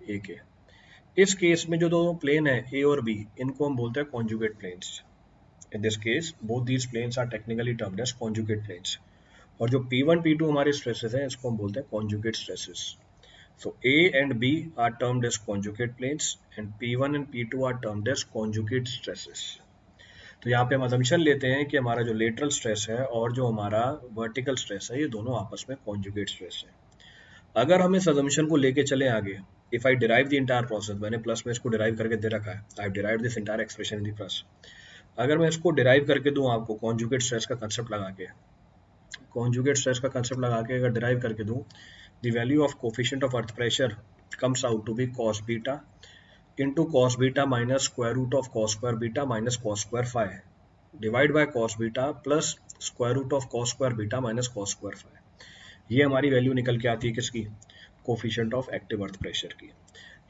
ए के। इस केस में जो दोनों प्लेन है ए और बी, इनको हम बोलते हैं conjugate planes. In this case both these planes are technically termed as conjugate planes. और जो P1 P2 हमारे स्ट्रेसेस हैं, इसको हम बोलते हैं conjugate stresses. So A and B are termed as conjugate planes and P1 and P2 are termed as conjugate stresses. तो यहाँ पे हम assumption लेते हैं कि हमारा जो lateral stress है और जो हमारा vertical stress है, ये दोनों आपस में conjugate stress है। अगर हम इस assumption को लेके चले आगे, if I derive the entire process, मैंने प्लस में इसको derive करके दे रखा है, I have derived this entire expression in the plus। अगर मैं इसको derive करके दूँ आपको conjugate stress का concept लगा के, conjugate stress का concept लगा के अगर derive करके दूँ, the value of coefficient of earth pressure comes out to be cos beta into cos beta minus square root of cos square beta minus cos square phi divide by cos beta plus square root of cos square beta minus cos square phi। ये हमारी value निकल के आती है किसकी? Coefficient of active earth pressure की।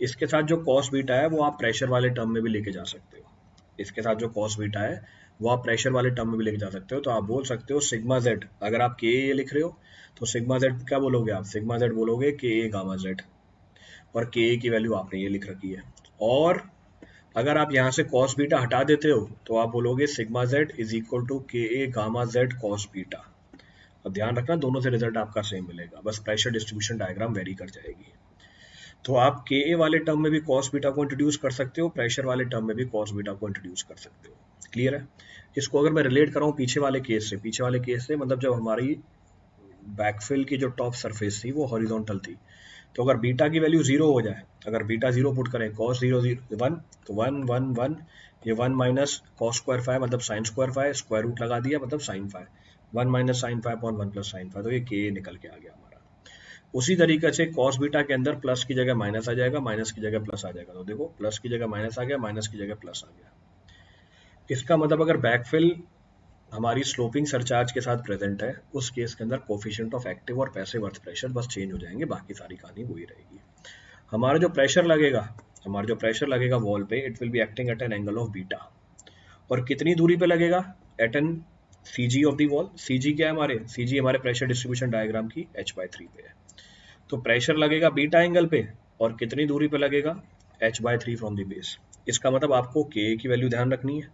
इसके साथ जो cos बीटा है वो आप प्रेशर वाले टर्म में भी लेके जा सकते हो। इसके साथ जो cos बीटा है वो आप प्रेशर वाले टर्म में भी लेके जा सकते हो। तो आप बोल सकते हो सिग्मा जेड, अगर आप के ए लिख रहे हो तो सिग्मा जेड क्या बोलोगे आप? सिग्मा जेड बोलोगे के ए गामा जेड, और के ए की वैल्यू आपने ये लिख रखी है। और अगर आप यहाँ से cos बीटा हटा देते हो तो आप बोलोगे sigma Z is equal to K A gamma Z cos beta. अब ध्यान रखना दोनों से रिजल्ट आपका सेम मिलेगा, बस प्रेशर डिस्ट्रीब्यूशन डायग्राम वेरी कर जाएगी। तो आप के ए वाले टर्म में भी cos बीटा को इंट्रोड्यूस कर सकते हो, प्रेशर वाले टर्म में भी cos बीटा को इंट्रोड्यूस कर सकते हो। क्लियर है? इसको अगर मैं रिलेट कराऊँ पीछे वाले केस से, मतलब जब हमारी बैकफिल की जो टॉप सरफेस थी वो हॉरिजॉन्टल थी, तो अगर बीटा की वैल्यू 0 हो जाए, अगर बीटा 0 पुट करें, cos 0 1 तो 1 1 1, ये 1 माइनस cos स्क्वायर फाई मतलब sine square phi, square root लगा दिया मतलब sine phi, 1 minus sine phi upon 1 plus sine phi, तो ये के निकल के आ गया हमारा। उसी तरीके से cos बीटा के अंदर प्लस की जगह माइनस आ जाएगा, माइनस की जगह प्लस आ जाएगा। तो देखो प्लस की जगह माइनस आ गया, माइनस की जगह प्लस आ गया। इसका मतलब अगर बैकफिल हमारी स्लोपिंग सरचार्ज के साथ प्रेजेंट है, उस केस के अंदर कोफिशिएंट ऑफ एक्टिव और पैसिव अर्थ प्रेशर बस चेंज हो जाएंगे, बाकी सारी कहानी वही रहेगी। हमारा जो प्रेशर लगेगा वॉल पे, it will be acting at an angle of beta. और कितनी दूरी पे लगेगा? At an CG of the wall. CG क्या है सीजी हमारे प्रेशर डिस्ट्रीब्यूशन डायग्राम की h/3 पे है। तो प्रेशर लगेगा बीटा एंगल पे, और कितनी दूरी पे लगेगा? h/3 from the base. इसका मतलब आपको के की वैल्यू ध्यान रखनी है,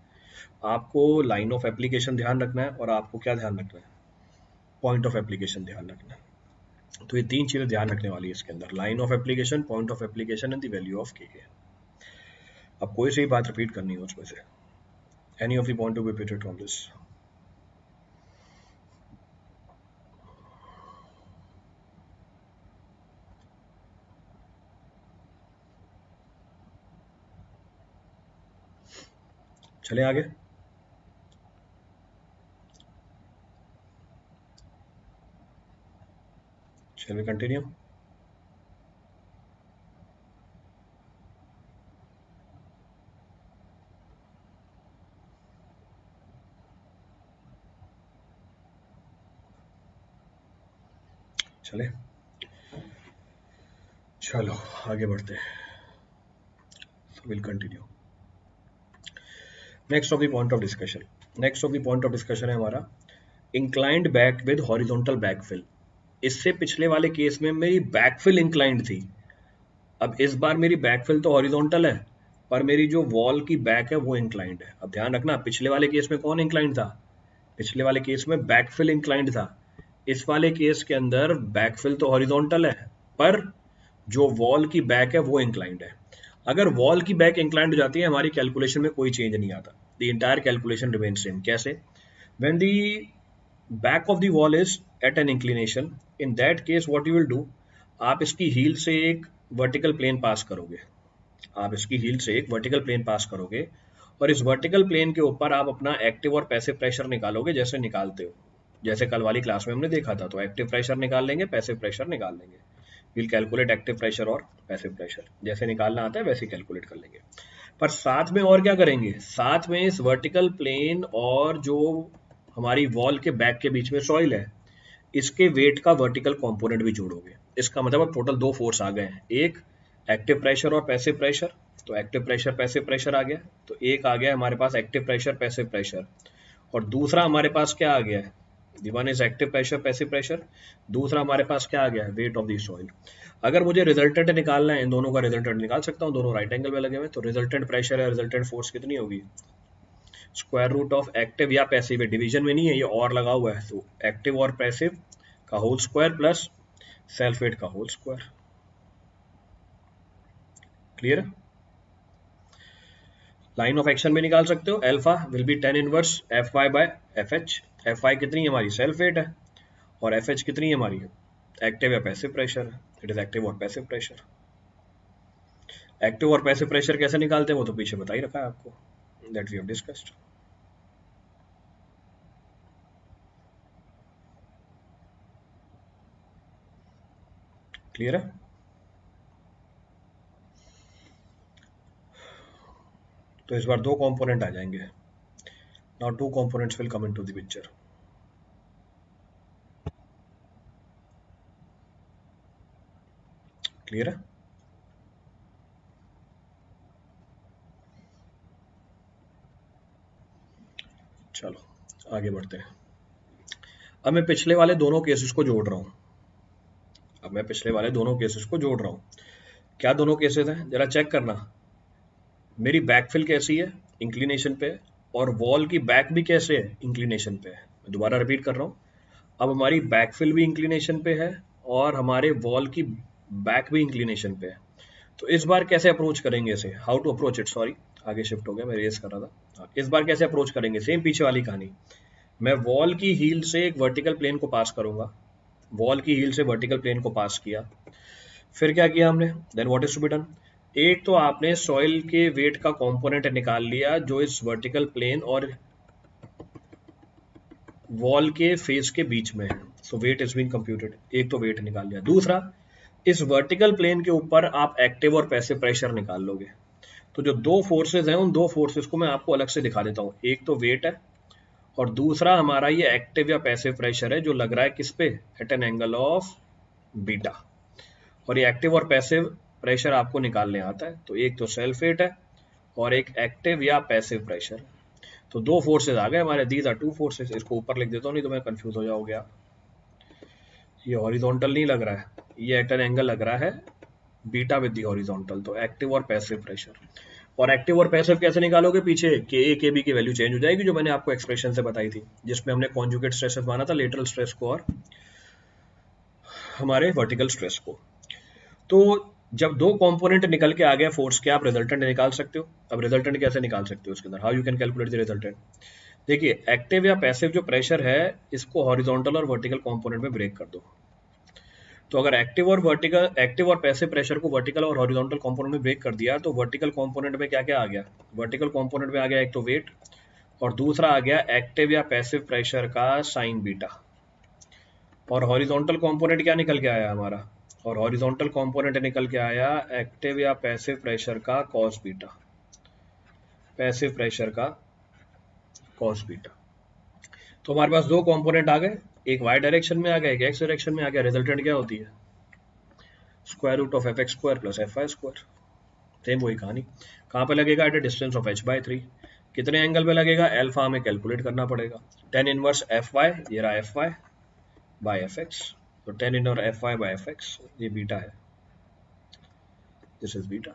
आपको लाइन ऑफ एप्लीकेशन ध्यान रखना है, और आपको क्या ध्यान रखना है? पॉइंट ऑफ एप्लीकेशन ध्यान रखना है। तो ये तीन चीजें ध्यान रखने वाली है इसके अंदर, line of application, point of application and the value of के। अब कोई सी बात रिपीट करनी है उसमें से, any of the point to be repeated from this? चले आगे। Shall we continue? चले, चलो आगे बढ़ते हैं। So we'll continue. Next of the point of discussion है हमारा inclined back with horizontal backfill। इससे पिछले वाले केस में मेरी बैकफिल इंक्लाइंड थी, अब इस बार मेरी बैकफिल तो हॉरिजॉन्टल है, पर मेरी जो वॉल की बैक है वो इंक्लाइंड है। अब ध्यान रखना पिछले वाले केस में कौन इंक्लाइंड था? पिछले वाले केस में बैकफिल इंक्लाइंड था। इस वाले केस के अंदर बैकफिल तो हॉरिजॉन्टल है, पर जो वॉल की बैक है वो इंक्लाइंड है। अगर वॉल की बैक इंक्लाइंड हो जाती है, हमारी कैलकुलेशन में कोई चेंज नहीं आता, the entire calculation remain same. कैसे? When the back of the wall is at an inclination, in that case what you will do, आप इसकी हील से एक वर्टिकल प्लेन पास करोगे, और इस वर्टिकल प्लेन के ऊपर आप अपना एक्टिव और पैसिव प्रेशर निकालोगे, जैसे निकालते हो, जैसे कल वाली क्लास में हमने देखा था। तो एक्टिव प्रेशर निकाल लेंगे, पैसिव प्रेशर निकाल लेंगे, विल कैलकुलेट एक्टिव प्रेशर और पैसिव प्रेशर, जैसे निकालना आता है वैसे कैलकुलेट कर लेंगे। पर साथ में और क्या करेंगे? साथ में इस वर्टिकल प्लेन और जो हमारी वॉल के बैक के बीच में सॉइल है, इसके वेट का वर्टिकल कंपोनेंट भी जोड़ोगे। इसका मतलब अब टोटल दो फोर्स आ गए हैं, एक एक्टिव प्रेशर और पैसिव प्रेशर। तो एक्टिव प्रेशर पैसिव प्रेशर आ गया, तो एक आ गया हमारे पास एक्टिव प्रेशर पैसिव प्रेशर, और दूसरा हमारे पास क्या आ गया है? One is active pressure passive pressure, दूसरा हमारे पास क्या आ गया है, वेट ऑफ द सॉइल। अगर मुझे रिजल्टेंट निकालना है, इन दोनों का रिजल्टेंट निकाल सकता हूँ, दोनों राइट एंगल में लगे हुए, तो रिजल्टेंट प्रेशर या रिजल्टेंट फोर्स कितनी होगी, स्क्वायर रूट ऑफ एक्टिव या पैसिव है, डिवीजन में नहीं है ये और लगा हुआ है, तो एक्टिव और पैसिव का whole square plus self weight का होल स्क्वायर। क्लियर है? लाइन ऑफ एक्शन में निकाल सकते हो, alpha will be tan inverse F Y by F H. F Y कितनी है हमारी, सेल्फ वेट है, और एफ एच कितनी है हमारी, एक्टिव या पैसिव प्रेशर है, इट इज एक्टिव और पैसिव प्रेशर। एक्टिव और पैसिव प्रेशर कैसे निकालते हैं वो तो पीछे बता ही रखा है आपको, that we have discussed. Clear है? तो इस बार दो कंपोनेंट आ जाएंगे, now two components will come into the picture. Clear है? चलो आगे बढ़ते हैं। अब मैं पिछले वाले दोनों केसेस को जोड़ रहा हूं, जोड़ रहा हूं। क्या दोनों केसेस हैं जरा चेक करना। मेरी बैकफिल कैसी है, इंक्लिनेशन पे, और वॉल की बैक भी कैसे है, इंक्लिनेशन पे है। मैं दोबारा रिपीट कर रहा हूं, अब हमारी बैकफिल भी इंक्लिनेशन पे है और हमारे वॉल की बैक भी इंक्लिनेशन पे है। तो इस बार कैसे अप्रोच करेंगे इसे, how to approach it, sorry आगे शिफ्ट हो गया, मैं रेस कर रहा था। इस बार कैसे अप्रोच करेंगे, सेम पीछे वाली कहानी। मैं वॉल की हील से एक वर्टिकल प्लेन को पास करूंगा, वॉल की हील से वर्टिकल प्लेन को पास किया, फिर क्या किया हमने, then what is to be done. एक तो आपने सॉइल के वेट का कंपोनेंट निकाल लिया जो इस वर्टिकल प्लेन और वॉल के फेस के बीच में है, सो वेट इज बीन कंप्यूटेड, एक तो वेट निकाल लिया। दूसरा, इस वर्टिकल प्लेन के ऊपर आप एक्टिव और पैसिव प्रेशर निकाल लोगे। तो जो दो फोर्सेज हैं उन दो फोर्सेज को मैं आपको अलग से दिखा देता हूँ, एक तो वेट है और दूसरा हमारा ये एक्टिव या पैसिव प्रेशर है जो लग रहा है किस पे, at an angle of beta. और ये एक्टिव और पैसिव प्रेशर आपको निकालने आता है, तो एक तो सेल्फ वेट है और एक एक्टिव या पैसिव प्रेशर। तो दो फोर्सेज आ गए हमारे, दीज आर टू फोर्सेज। इसको ऊपर लिख देता हूँ नहीं तो मैं कंफ्यूज हो जाओगे आप। ये हॉरिजॉन्टल नहीं लग रहा है, ये एट एन एंगल लग रहा है बीटा विद दी हॉरिजॉन्टल, तो एक्टिव और पैसिव प्रेशर। और एक्टिव और पैसिव कैसे निकालोगे, पीछे के ए के बी की वैल्यू चेंज हो जाएगी जो मैंने आपको एक्सप्रेशन से बताई थी, जिसमें हमने कॉन्जुगेट स्ट्रेसेस माना था, लेटरल स्ट्रेस को और हमारे वर्टिकल स्ट्रेस को। तो जब दो कंपोनेंट निकल के आ गया फोर्स के, आप रिजल्टेंट निकाल सकते हो। अब रिजल्टेंट कैसे निकाल सकते हो उसके अंदर, how you can calculate the resultant. देखिए एक्टिव या पैसिव जो प्रेशर है इसको हॉरिजॉन्टल और वर्टिकल कंपोनेंट में ब्रेक कर दो। तो अगर एक्टिव और पैसिव प्रेशर को वर्टिकल और हॉरिजॉन्टल कंपोनेंट में ब्रेक कर दिया तो वर्टिकल कंपोनेंट में क्या क्या आ गया, वर्टिकल कंपोनेंट में आ गया एक तो वेट और दूसरा आ गया एक्टिव या पैसिव प्रेशर का साइन बीटा। और हॉरिजॉन्टल कंपोनेंट क्या निकल के आया हमारा, और हॉरिजॉन्टल कंपोनेंट निकल के आया एक्टिव या पैसिव प्रेशर का कॉस बीटा, पैसिव प्रेशर का कॉस बीटा। तो हमारे पास दो कंपोनेंट आ गए, एक वाई डायरेक्शन में आ गया, एक एक्स डायरेक्शन में आ गया। रिजल्टेंट क्या होती है, square root of F X square plus F Y square. Same वही कहानी, कहाँ पे लगेगा, at a distance of h by 3। कितने एंगल पे लगेगा, एल्फा हमें कैलकुलेट करना पड़ेगा, टेन इनवर्स एफ वाई, ये रहा F Y by F X, तो tan inverse F Y by F X, ये बीटा है, दिस इज बीटा।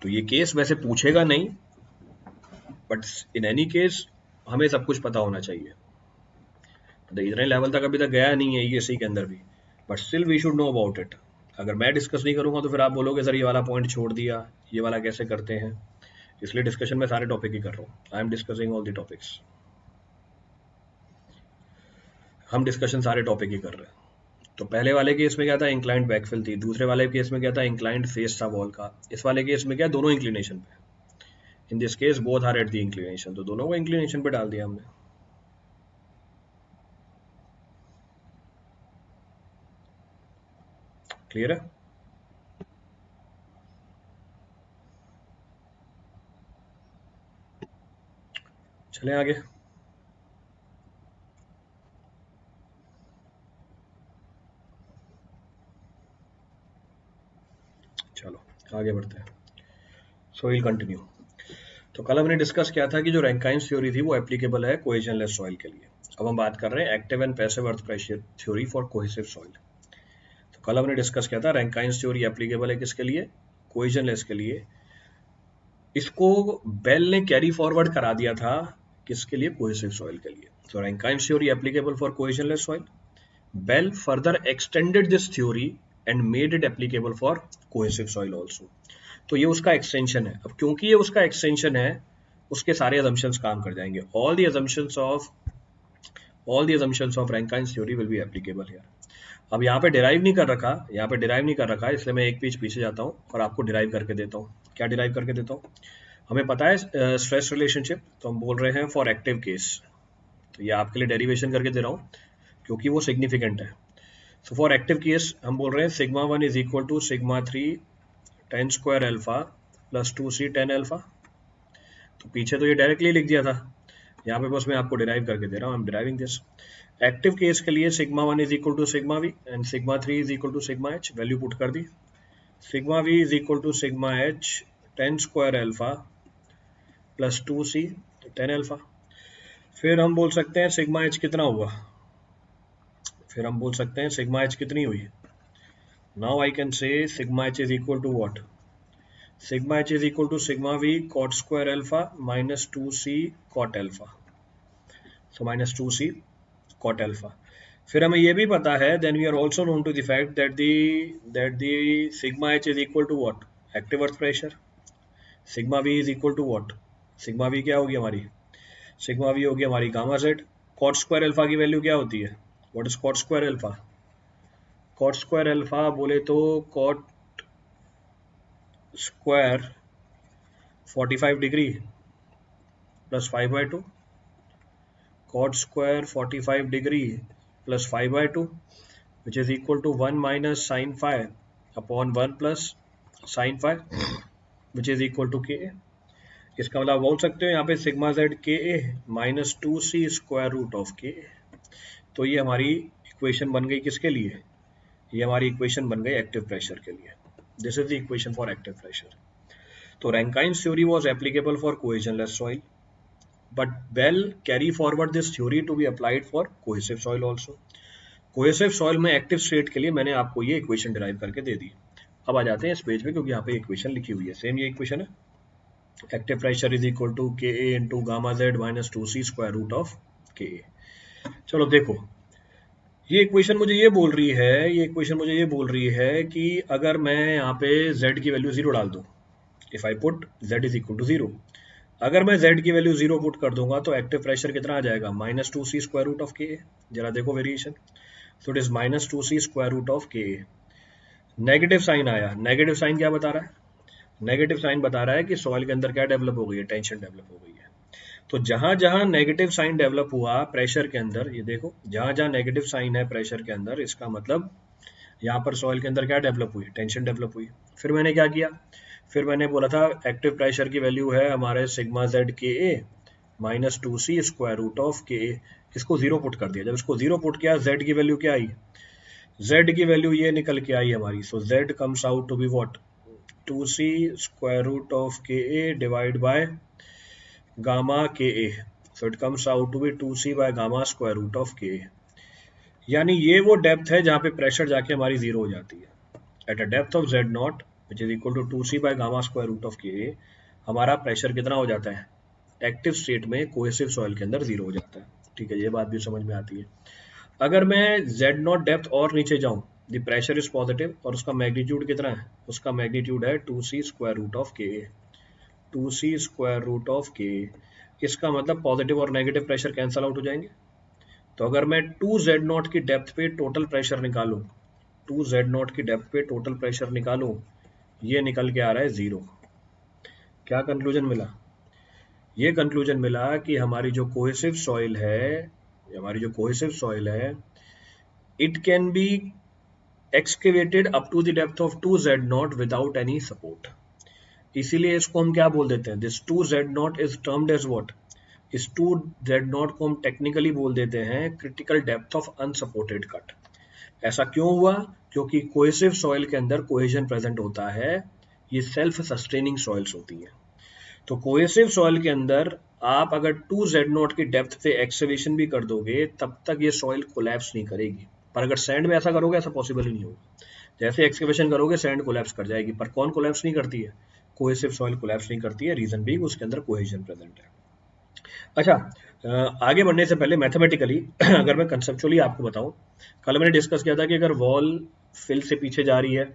तो ये केस वैसे पूछेगा नहीं, बट इन एनी केस हमें सब कुछ पता होना चाहिए। तो इतने लेवल तक अभी तक गया नहीं है यूएससी के अंदर भी, but still we should know about it. अगर मैं डिस्कस नहीं करूंगा तो फिर आप बोलोगे सर ये वाला पॉइंट छोड़ दिया, ये वाला कैसे करते हैं। इसलिए डिस्कशन में सारे टॉपिक ही कर रहा हूँ, I am discussing all the topics, हम डिस्कशन सारे टॉपिक ही कर रहे हैं। तो पहले वाले केस में क्या था, इंक्लाइंड बैकफिल थी, दूसरे वाले केस में क्या था, इंक्लाइंड फेस था वॉल का, इस वाले केस में क्या, दोनों इंक्लिनेशन पे। In this case both are at the inclination, तो दोनों को इंक्लिनेशन पे डाल दिया हमने। क्लियर है? चलें आगे। चलो आगे बढ़ते हैं, सो विल कंटिन्यू। तो कल हमने डिस्कस किया था कि जो रैंकाइन्स थ्योरी थी वो एप्लीकेबल है कोहेजनलेस सॉइल के लिए। अब हम बात कर रहे हैं active and passive earth pressure theory for cohesive soil. तो कल हमने डिस्कस किया था रैंकाइन्स थ्योरी एप्लीकेबल है किसके लिए, कोहेजनलेस के लिए। इसको बेल ने कैरी फॉरवर्ड करा दिया था किसके लिए, कोहेसिव सॉइल के लिए। तो Rankine's theory applicable for cohesionless soil, Bell further extended this theory and made it applicable for cohesive soil also. तो ये उसका एक्सटेंशन है। अब क्योंकि ये उसका एक्सटेंशन है, उसके सारे assumptions काम कर जाएंगे। all the assumptions of Rankine's theory will be applicable here। अब यहाँ पे डिराइव नहीं कर रखा, इसलिए मैं एक पेज पीछे जाता हूँ और आपको डिराइव करके देता हूँ। क्या डिराइव करके देता हूँ, हमें पता है स्ट्रेस रिलेशनशिप, तो हम बोल रहे हैं फॉर एक्टिव केस। तो ये आपके लिए डेरिवेशन करके दे रहा हूँ क्योंकि वो सिग्निफिकेंट है। सो फॉर एक्टिव केस हम बोल रहे हैं sigma 1 is equal to sigma 3 10 square alpha plus 2c 10 alpha. तो पीछे तो ये डायरेक्टली लिख दिया था, यहाँ पे बस मैं आपको डिराइव करके दे रहा हूँ। I am deriving this. Active case के लिए sigma 1 is equal to sigma V and sigma 3 is equal to sigma H. Value put कर दी। Sigma V is equal to sigma H 10 square alpha plus 2c 10 alpha. फिर हम बोल सकते हैं sigma H कितना हुआ, सिग्मा एच कितनी हुई। Now I can say sigma H is equal to what, sigma H is equal to sigma V cot square alpha minus 2c cot alpha. So minus 2c cot alpha. फिर हमें ये भी पता है, then we are also known to the fact that the sigma H is equal to what, active earth pressure. Sigma V is equal to what, sigma V क्या होगी हमारी, sigma we होगी हमारी gamma Z. Cot square alpha की value क्या होती है, what is cot square alpha. Cot square alpha बोले तो cot square 45 degree plus 5/2, cot square 45 degree plus 5/2 which is equal to 1 minus sine five upon 1 plus sine five which is equal to K A. इसका मतलब बोल सकते हो यहाँ पे sigma Z K A minus 2c square root of K A. तो ये हमारी इक्वेशन बन गई किसके लिए, ये हमारी इक्वेशन बन गई एक्टिव प्रेशर के लिए। This is the equation for active pressure. तो Rankine's theory was applicable for cohesionless soil, but Bell carry forward this theory to be applied for cohesive soil also। cohesive soil में active state के लिए मैंने आपको ये equation derive करके दे दी। अब आ जाते हैं इस पेज पे, क्योंकि यहाँ पे इक्वेशन लिखी हुई है, सेम ये इक्वेशन है। Active pressure is equal to K A into gamma Z minus 2c square root of K A. चलो देखो, ये इक्वेशन मुझे ये बोल रही है कि अगर मैं यहाँ पे z की वैल्यू 0 डाल दूँ, if I put z is equal to 0, अगर मैं z की वैल्यू 0 पुट कर दूंगा तो एक्टिव प्रेशर कितना आ जाएगा, minus 2c square root of K A. जरा देखो variation, so it is minus 2c square root of K A. Negative sign आया, नेगेटिव साइन क्या बता रहा है, नेगेटिव साइन बता रहा है कि सॉइल के अंदर क्या डेवलप हो गई है, टेंशन डेवलप हो गई है। तो जहां जहां नेगेटिव साइन डेवलप हुआ प्रेशर के अंदर, ये देखो जहां जहां नेगेटिव साइन है प्रेशर के अंदर, इसका मतलब यहाँ पर सॉइल के अंदर क्या डेवलप हुई, टेंशन डेवलप हुई। फिर मैंने क्या किया, फिर मैंने बोला था एक्टिव प्रेशर की वैल्यू है हमारे sigma Z K A minus 2c square root of K A. इसको 0 पुट कर दिया। जब इसको 0 पुट किया, z की वैल्यू क्या आई, z की वैल्यू ये निकल के आई हमारी। So z comes out to be what, 2c square root of K A divide by gamma K A. So it comes out to be 2c by gamma square root of K A. यानी ये वो depth है जहाँ पे pressure जाके हमारी 0 हो जाती है। At a depth of z not which is equal to 2c by gamma square root of K A, हमारा प्रेशर कितना हो जाता है, एक्टिव स्टेट में कोहेसिव सॉइल के अंदर 0 हो जाता है। ठीक है, ये बात भी समझ में आती है। अगर मैं z नॉट डेप्थ और नीचे जाऊं, द प्रेशर इज पॉजिटिव और उसका मैग्नीट्यूड कितना है, उसका मैग्नीट्यूड है 2c square root of K A, 2c square root of K A. इसका मतलब पॉजिटिव और नेगेटिव प्रेशर कैंसल आउट हो जाएंगे। तो अगर मैं 2z नॉट की डेप्थ पे टोटल प्रेशर निकालूं, 2z नॉट की डेप्थ पे टोटल प्रेशर निकालूं, ये निकल के आ रहा है 0। क्या कंक्लूजन मिला, ये कंक्लूजन मिला कि हमारी जो कोहेसिव सॉइल है, it can be excavated up to the depth of 2z not without any support. इसीलिए इसको हम क्या बोल देते हैं, this 2z not is termed as what, इस 2z नॉट को हम टेक्निकली बोल देते हैं critical depth of unsupported cut. ऐसा क्यों हुआ, क्योंकि कोहेसिव सॉइल के अंदर कोहेजन प्रेजेंट होता है, ये सेल्फ सस्टेनिंग सॉइल्स होती हैं। तो कोहेसिव सॉइल के अंदर आप अगर 2z0 की डेप्थ पे एक्सकेवेशन भी कर दोगे तब तक ये सॉइल कोलैप्स नहीं करेगी। पर अगर सैंड में ऐसा करोगे ऐसा पॉसिबल ही नहीं होगा। जैसे एक्सकेवेशन करोगे सैंड कोलैप्स कर जाएगी, पर कौन कोलैप्स नहीं करती है? कोहेसिव सॉइल कोलैप्स नहीं करती है। रीजन भी उसके अंदर कोहेजन प्रेजेंट है। अच्छा, आगे बढ़ने से पहले मैथमेटिकली अगर मैं कंसेप्चुअली आपको बताऊं, कल मैंने डिस्कस किया था कि अगर वॉल फिल से पीछे जा रही है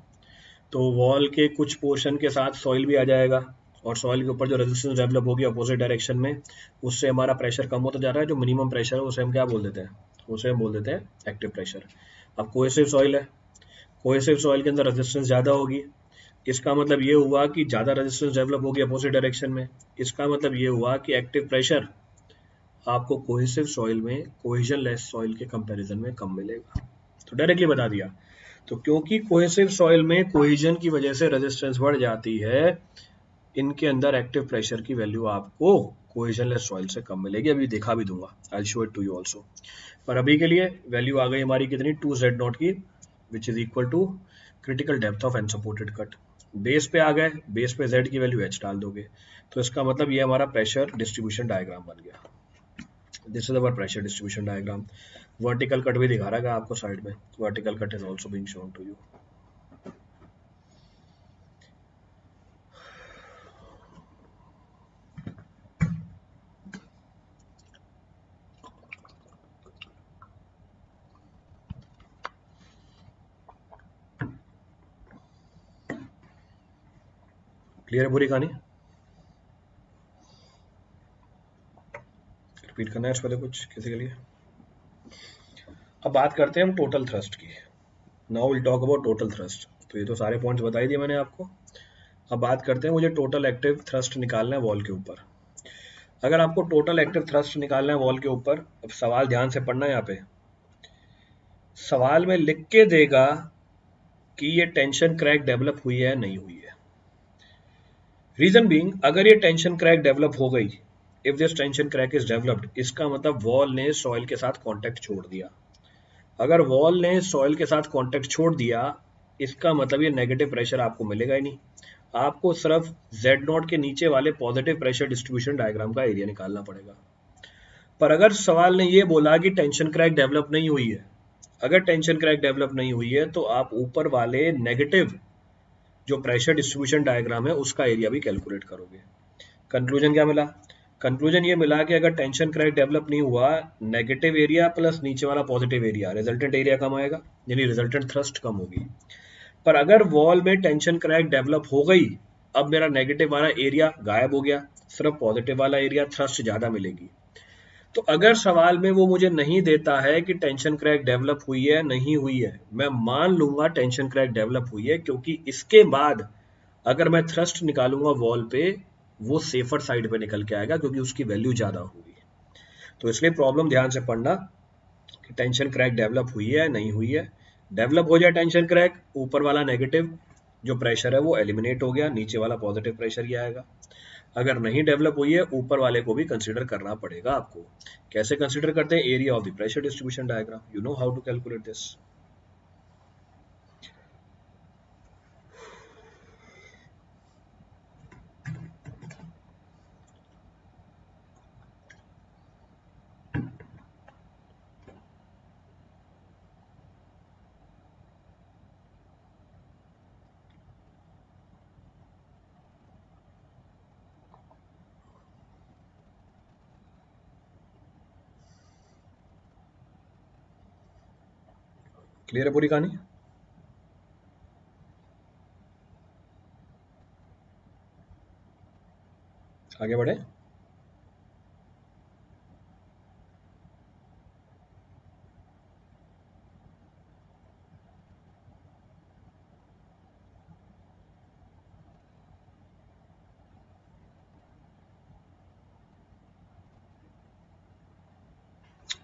तो वॉल के कुछ पोर्शन के साथ सॉइल भी आ जाएगा, और सॉइल के ऊपर जो रेजिस्टेंस डेवलप होगी अपोजिट डायरेक्शन में, उससे हमारा प्रेशर कम होता जा रहा है। जो मिनिमम प्रेशर है उसे हम क्या बोल देते हैं? उसे हम बोल देते हैं एक्टिव प्रेशर। अब कोहेसिव सॉइल है, कोहेसिव सॉइल के अंदर रेजिस्टेंस ज़्यादा होगी, इसका मतलब ये हुआ कि ज़्यादा रेजिस्टेंस डेवलप होगी अपोजिट डायरेक्शन में। इसका मतलब ये हुआ कि एक्टिव प्रेशर आपको कोहेसिव सॉइल में कोहेजन लेस सॉइल के कंपैरिजन में कम मिलेगा। तो डायरेक्टली बता दिया। तो क्योंकि कोहेसिव सॉइल में कोहेजन की वजह से रेजिस्टेंस बढ़ जाती है, इनके अंदर एक्टिव प्रेशर की वैल्यू आपको कोहेजन लेस सॉइल से कम मिलेगी। अभी दिखा भी दूंगा, I show it to you also. पर अभी के लिए वैल्यू आ गई हमारी कितनी? 2z0 की, which is equal to critical depth of unsupported cut. Base पे आ गए, बेस पे z की वैल्यू h डाल दोगे, तो इसका मतलब ये हमारा प्रेशर डिस्ट्रीब्यूशन डायग्राम बन गया। This is our pressure distribution diagram. Vertical cut भी दिखा रहा है आपको साइड में, vertical cut is also being shown to you. Clear है पूरी कहानी? रिपीट करना है इस पहले कुछ किसी के लिए? अब बात करते हैं हम टोटल थ्रस्ट की। Now will talk about total thrust. तो ये तो सारे पॉइंट्स बता ही दिए मैंने आपको। अब बात करते हैं, मुझे टोटल एक्टिव थ्रस्ट निकालना है वॉल के ऊपर। अगर आपको टोटल एक्टिव थ्रस्ट निकालना है वॉल के ऊपर, अब सवाल ध्यान से पढ़ना है। यहाँ पे सवाल में लिख के देगा कि ये टेंशन क्रैक डेवलप हुई है नहीं हुई है। रीजन बीइंग, अगर ये टेंशन क्रैक डेवलप हो गई, if this tension crack is developed, इसका मतलब वॉल ने सॉइल के साथ कांटेक्ट छोड़ दिया। अगर वॉल ने सॉइल के साथ कांटेक्ट छोड़ दिया, इसका मतलब ये नेगेटिव प्रेशर आपको मिलेगा ही नहीं। आपको सिर्फ Z0 के नीचे वाले पॉजिटिव प्रेशर डिस्ट्रीब्यूशन डायग्राम का एरिया निकालना पड़ेगा। पर अगर सवाल ने ये बोला कि टेंशन क्रैक डेवलप नहीं हुई है, अगर टेंशन क्रैक डेवलप नहीं हुई है तो आप ऊपर वाले नेगेटिव जो प्रेशर डिस्ट्रीब्यूशन डायग्राम है उसका एरिया भी कैलकुलेट करोगे। कंक्लूजन क्या मिला? कंक्लूजन ये मिला कि अगर टेंशन क्रैक डेवलप नहीं हुआ, नेगेटिव एरिया प्लस नीचे वाला पॉजिटिव एरिया, रिजल्टेंट एरिया कम आएगा, यानी रिजल्टेंट थ्रस्ट कम होगी। पर अगर वॉल में टेंशन क्रैक डेवलप हो गई, अब मेरा नेगेटिव वाला एरिया गायब हो गया, सिर्फ पॉजिटिव वाला एरिया, थ्रस्ट ज्यादा मिलेगी। तो अगर सवाल में वो मुझे नहीं देता है कि टेंशन क्रैक डेवलप हुई है नहीं हुई है, मैं मान लूंगा टेंशन क्रैक डेवलप हुई है, क्योंकि इसके बाद अगर मैं थ्रस्ट निकालूंगा वॉल पे, वो सेफर साइड पे निकल के आएगा क्योंकि उसकी वैल्यू ज्यादा होगी। तो इसलिए प्रॉब्लम ध्यान से पढ़ना कि टेंशन क्रैक डेवलप हुई है नहीं हुई है। डेवलप हो जाए टेंशन क्रैक, ऊपर वाला नेगेटिव जो प्रेशर है वो एलिमिनेट हो गया, नीचे वाला पॉजिटिव प्रेशर ही आएगा। अगर नहीं डेवलप हुई है, ऊपर वाले को भी कंसीडर करना पड़ेगा आपको। कैसे कंसीडर करते हैं? Area of the pressure distribution diagram, you know how to calculate this. Clear है पूरी कहानी? आगे बढ़े।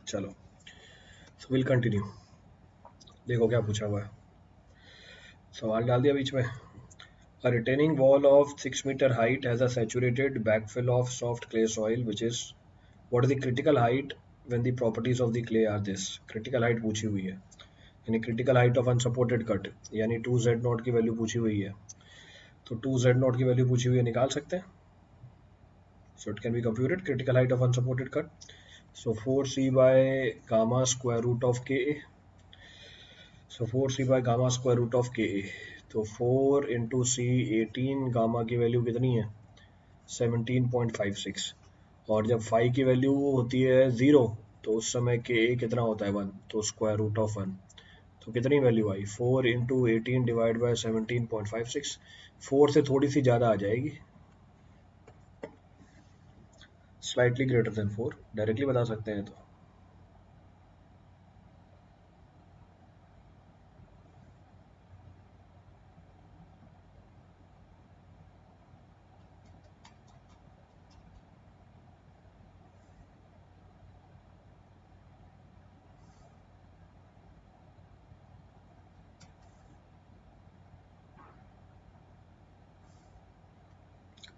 चलो, विल कंटिन्यू। देखो क्या पूछा हुआ है, सवाल डाल दिया बीच में। A retaining wall of 6 meter height has a saturated backfill of soft clay soil, which is what is the critical height when the properties of the clay are this? Critical height पूछी हुई है, यानी critical height of unsupported cut, यानी 2z0 की value पूछी हुई है। तो 2z0 की वैल्यू पूछी हुई है, निकाल सकते हैं। So it can be computed, critical height of unsupported cut. So 4c by gamma square root of Ka. So 4c by gamma square root of Ka. तो 4 into c 18, गामा की value कितनी है 17.56, और जब फाई की value होती है 0 तो उस समय Ka कितना होता है 1, तो स्क्वायर रूट ऑफ 1, तो कितनी value I 4 into 18 divide by 17.56, 4 से थोड़ी सी ज़्यादा आ जाएगी, स्लाइटली ग्रेटर देन 4, डायरेक्टली बता सकते हैं तो।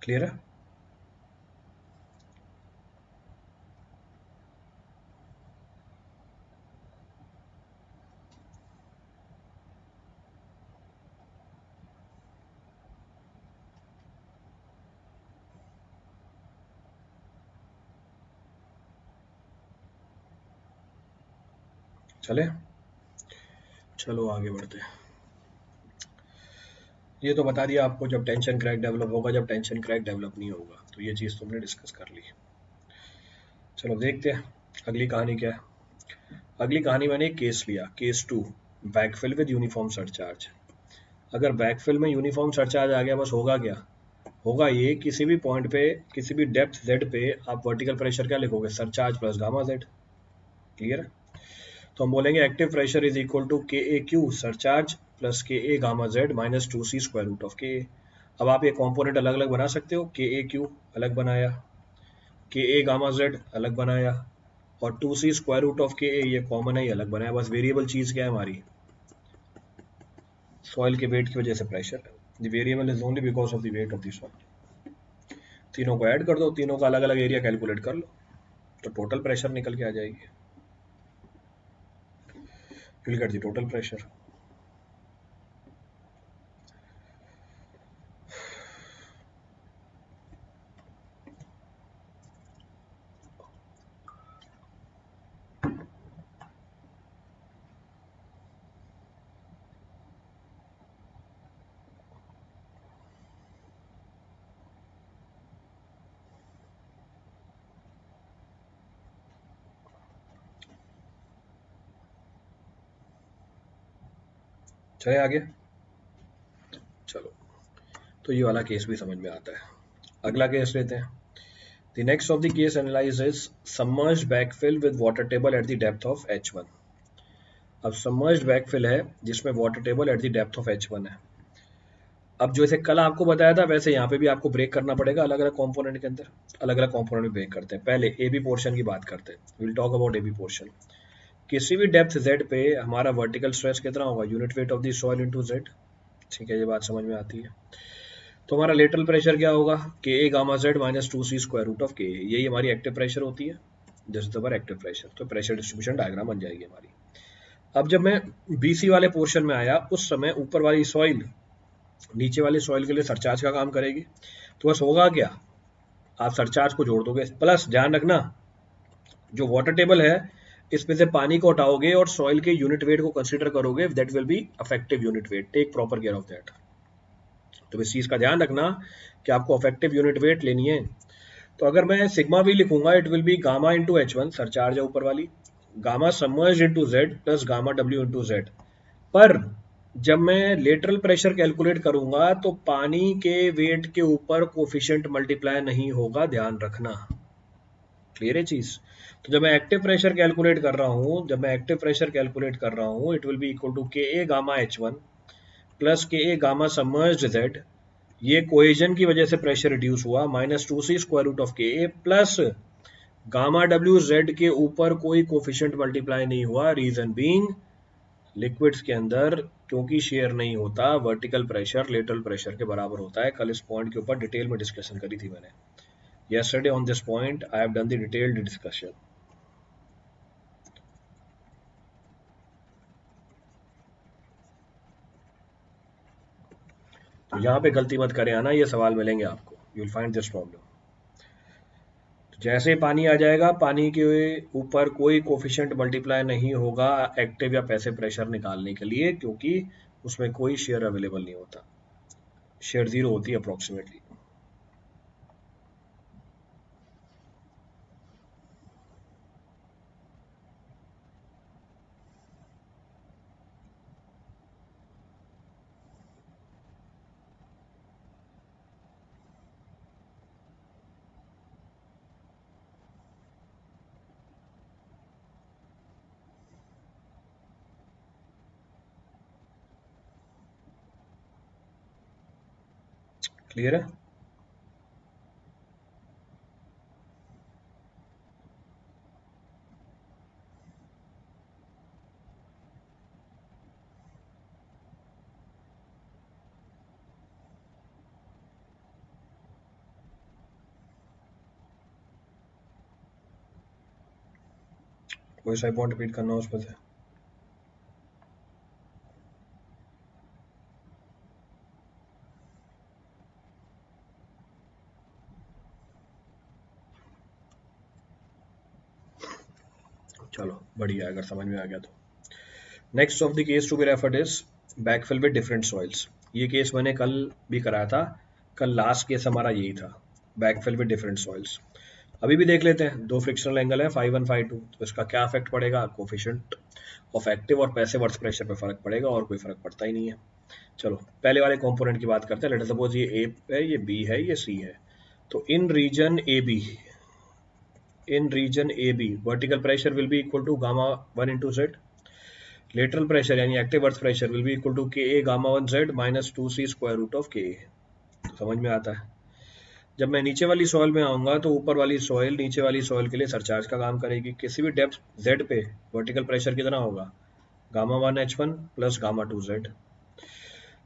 क्लियर है? चले, चलो आगे बढ़ते हैं। ये तो बता दिया आपको जब टेंशन क्रैक डेवलप होगा, जब टेंशन क्रैक डेवलप नहीं होगा, तो ये चीज़ तुमने डिस्कस कर ली। चलो देखते हैं अगली कहानी क्या है। अगली कहानी मैंने एक केस लिया, case 2, backfill with uniform surcharge. अगर बैकफिल में यूनिफॉर्म सरचार्ज आ गया, बस होगा क्या, होगा ये किसी भी पॉइंट पे, किसी भी डेप्थ z पे आप वर्टिकल प्रेशर क्या लिखोगे, surcharge plus gamma z। Clear है? तो हम बोलेंगे active pressure is equal to K A Q surcharge plus K A gamma Z minus 2c square root of K A. अब आप ये कॉम्पोनेंट अलग अलग बना सकते हो, के ए क्यू अलग बनाया, के ए गामा जेड अलग बनाया, और 2c square root of K ए ये कॉमन है, ये अलग बनाया। बस वेरिएबल चीज क्या है हमारी, सॉइल के वेट की वजह से pressure, the variable is only because of the wait of the soil. तीनों को ऐड कर दो, तीनों का अलग अलग एरिया कैलकुलेट कर लो, तो टोटल प्रेशर निकल के आ जाएगी, will get the total pressure. चले आगे, चलो तो ये वाला केस भी समझ में आता है। अगला केस लेते हैं। The next of the case analyzes submerged backfill with water table at the depth of h1। अब submerged backfill है जिसमें water table at the depth of h1 है। अब जो जैसे कल आपको बताया था वैसे यहाँ पे भी आपको ब्रेक करना पड़ेगा अलग अलग कंपोनेंट के अंदर, अलग अलग कंपोनेंट में ब्रेक करते हैं। पहले ए बी पोर्शन की बात करते हैं, will talk about A B portion. किसी भी डेप्थ z पे हमारा वर्टिकल स्ट्रेस कितना होगा, unit weight of the soil into z। ठीक है, ये बात समझ में आती है। तो हमारा लेटरल प्रेशर क्या होगा, K A gamma Z minus 2c square root of K, यही हमारी एक्टिव प्रेशर होती है, this is our active pressure. तो प्रेशर डिस्ट्रीब्यूशन डायग्राम बन जाएगी हमारी। अब जब मैं बीसी वाले पोर्शन में आया, उस समय ऊपर वाली सॉइल नीचे वाली सॉइल के लिए सरचार्ज का काम करेगी, तो बस होगा क्या, आप सरचार्ज को जोड़ दोगे, प्लस ध्यान रखना जो वाटर टेबल है इसमें से पानी को हटाओगे और सॉइल के यूनिट वेट को कंसीडर करोगे, that will be effective unit weight, take proper care of that. तो इस चीज का ध्यान रखना कि आपको अफेक्टिव यूनिट वेट लेनी है। तो अगर मैं सिग्मा भी लिखूंगा, it will B gamma into h1, surcharge है ऊपर वाली, gamma submerged into z plus gamma w into z। पर जब मैं लेटरल प्रेशर कैलकुलेट करूंगा तो पानी के वेट के ऊपर कोफिशिएंट मल्टीप्लाई नहीं होगा, ध्यान रखना। क्लियर है चीज? तो जब मैं एक्टिव प्रेशर कैलकुलेट कर रहा हूं, जब मैं एक्टिव प्रेशर कैलकुलेट कर रहा हूं, it will be equal to K A gamma h1 plus K A gamma submerged z, ये कोहेजन की वजह से प्रेशर रिड्यूस हुआ, minus 2c square root of K A plus gamma W Z के ऊपर कोई कोफिशिएंट मल्टीप्लाई नहीं हुआ, रीजन बीइंग लिक्विड्स के अंदर क्योंकि शेयर नहीं होता, वर्टिकल प्रेशर लेटरल प्रेशर के बराबर होता है। कल इस पॉइंट के ऊपर डिटेल में डिस्कशन करी थी मैंने, yesterday on this point I have done the detailed discussion। तो यहाँ पे गलती मत करें आना, ये सवाल मिलेंगे आपको, you will find this problem. जैसे पानी आ जाएगा, पानी के ऊपर कोई कोफिशिएंट मल्टीप्लाई नहीं होगा एक्टिव या पैसिव प्रेशर निकालने के लिए, क्योंकि उसमें कोई शेयर अवेलेबल नहीं होता, शेयर जीरो होती है अप्रोक्सीमेटली। क्लियर है? कोई सा पॉइंट रिपीट करना हो उस पर से? चलो बढ़िया, अगर समझ में आ गया तो। Next of the case to be referred is backfill with different soils. ये केस मैंने कल भी कराया था, कल लास्ट केस हमारा यही था, बैकफिल विद डिफरेंट सॉइल्स। अभी भी देख लेते हैं, दो फ्रिक्शनल एंगल है φ1 φ2, तो इसका क्या इफेक्ट पड़ेगा, कोफिशिएंट ऑफ एक्टिव और पैसिव अर्थ प्रेशर पे फर्क पड़ेगा, और कोई फर्क पड़ता ही नहीं है। चलो पहले वाले कंपोनेंट की बात करते हैं। लेट अस सपोज ये ए है, ये बी है, ये सी है। तो in region A B vertical pressure will be equal to gamma 1 into Z. Lateral pressure यानी active earth pressure will be equal to K A gamma 1 Z minus 2c square root of K A. तो समझ में आता है। जब मैं नीचे वाली सॉइल में आऊंगा तो ऊपर वाली सॉइल नीचे वाली सॉइल के लिए सरचार्ज का काम करेगी। किसी भी डेप्थ जेड पे वर्टिकल प्रेशर कितना होगा, gamma 1 H1 plus gamma 2 Z.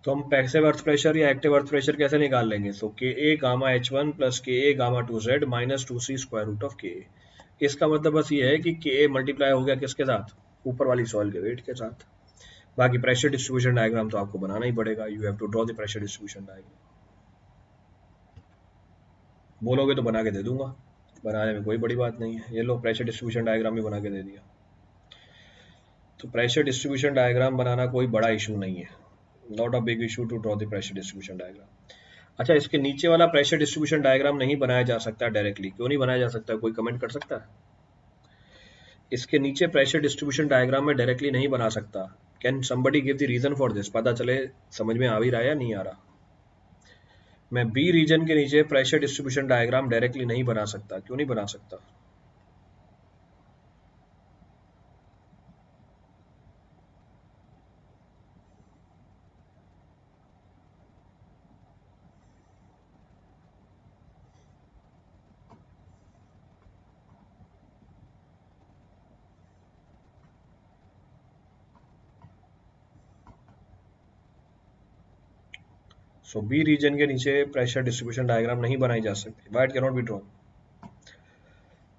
तो हम पैसिव अर्थ प्रेशर या एक्टिव अर्थ प्रेशर कैसे निकाल लेंगे, तो के A gamma H1 plus K A gamma 2 Z minus 2c square root of K A. इसका मतलब बस ये है कि के ए मल्टीप्लाई हो गया किसके साथ, ऊपर वाली सॉइल के वेट के साथ। बाकी प्रेशर डिस्ट्रीब्यूशन डायग्राम तो आपको बनाना ही पड़ेगा, you have to draw the pressure distribution diagram. बोलोगे तो बना के दे दूंगा, बनाने में कोई बड़ी बात नहीं है। ये लो प्रेशर डिस्ट्रीब्यूशन डायग्राम भी बना के दे दिया। तो प्रेशर डिस्ट्रीब्यूशन डायग्राम बनाना कोई बड़ा इशू नहीं है, not a big issue to draw the pressure distribution diagram. अच्छा, इसके नीचे वाला प्रेशर डिस्ट्रीब्यूशन डायग्राम नहीं बनाया जा सकता डायरेक्टली, क्यों नहीं बनाया जा सकता, कोई कमेंट कर सकता है? इसके नीचे प्रेशर डिस्ट्रीब्यूशन डायग्राम में डायरेक्टली नहीं बना सकता। Can somebody give the reason for this, पता चले समझ में आ भी रहा है या नहीं आ रहा। मैं बी रीजन के नीचे प्रेशर डिस्ट्रीब्यूशन डायग्राम डायरेक्टली नहीं बना सकता, क्यों नहीं बना सकता? सो बी रीजन के नीचे प्रेशर डिस्ट्रीब्यूशन डायग्राम नहीं बनाई जा सकती, why it cannot be drawn,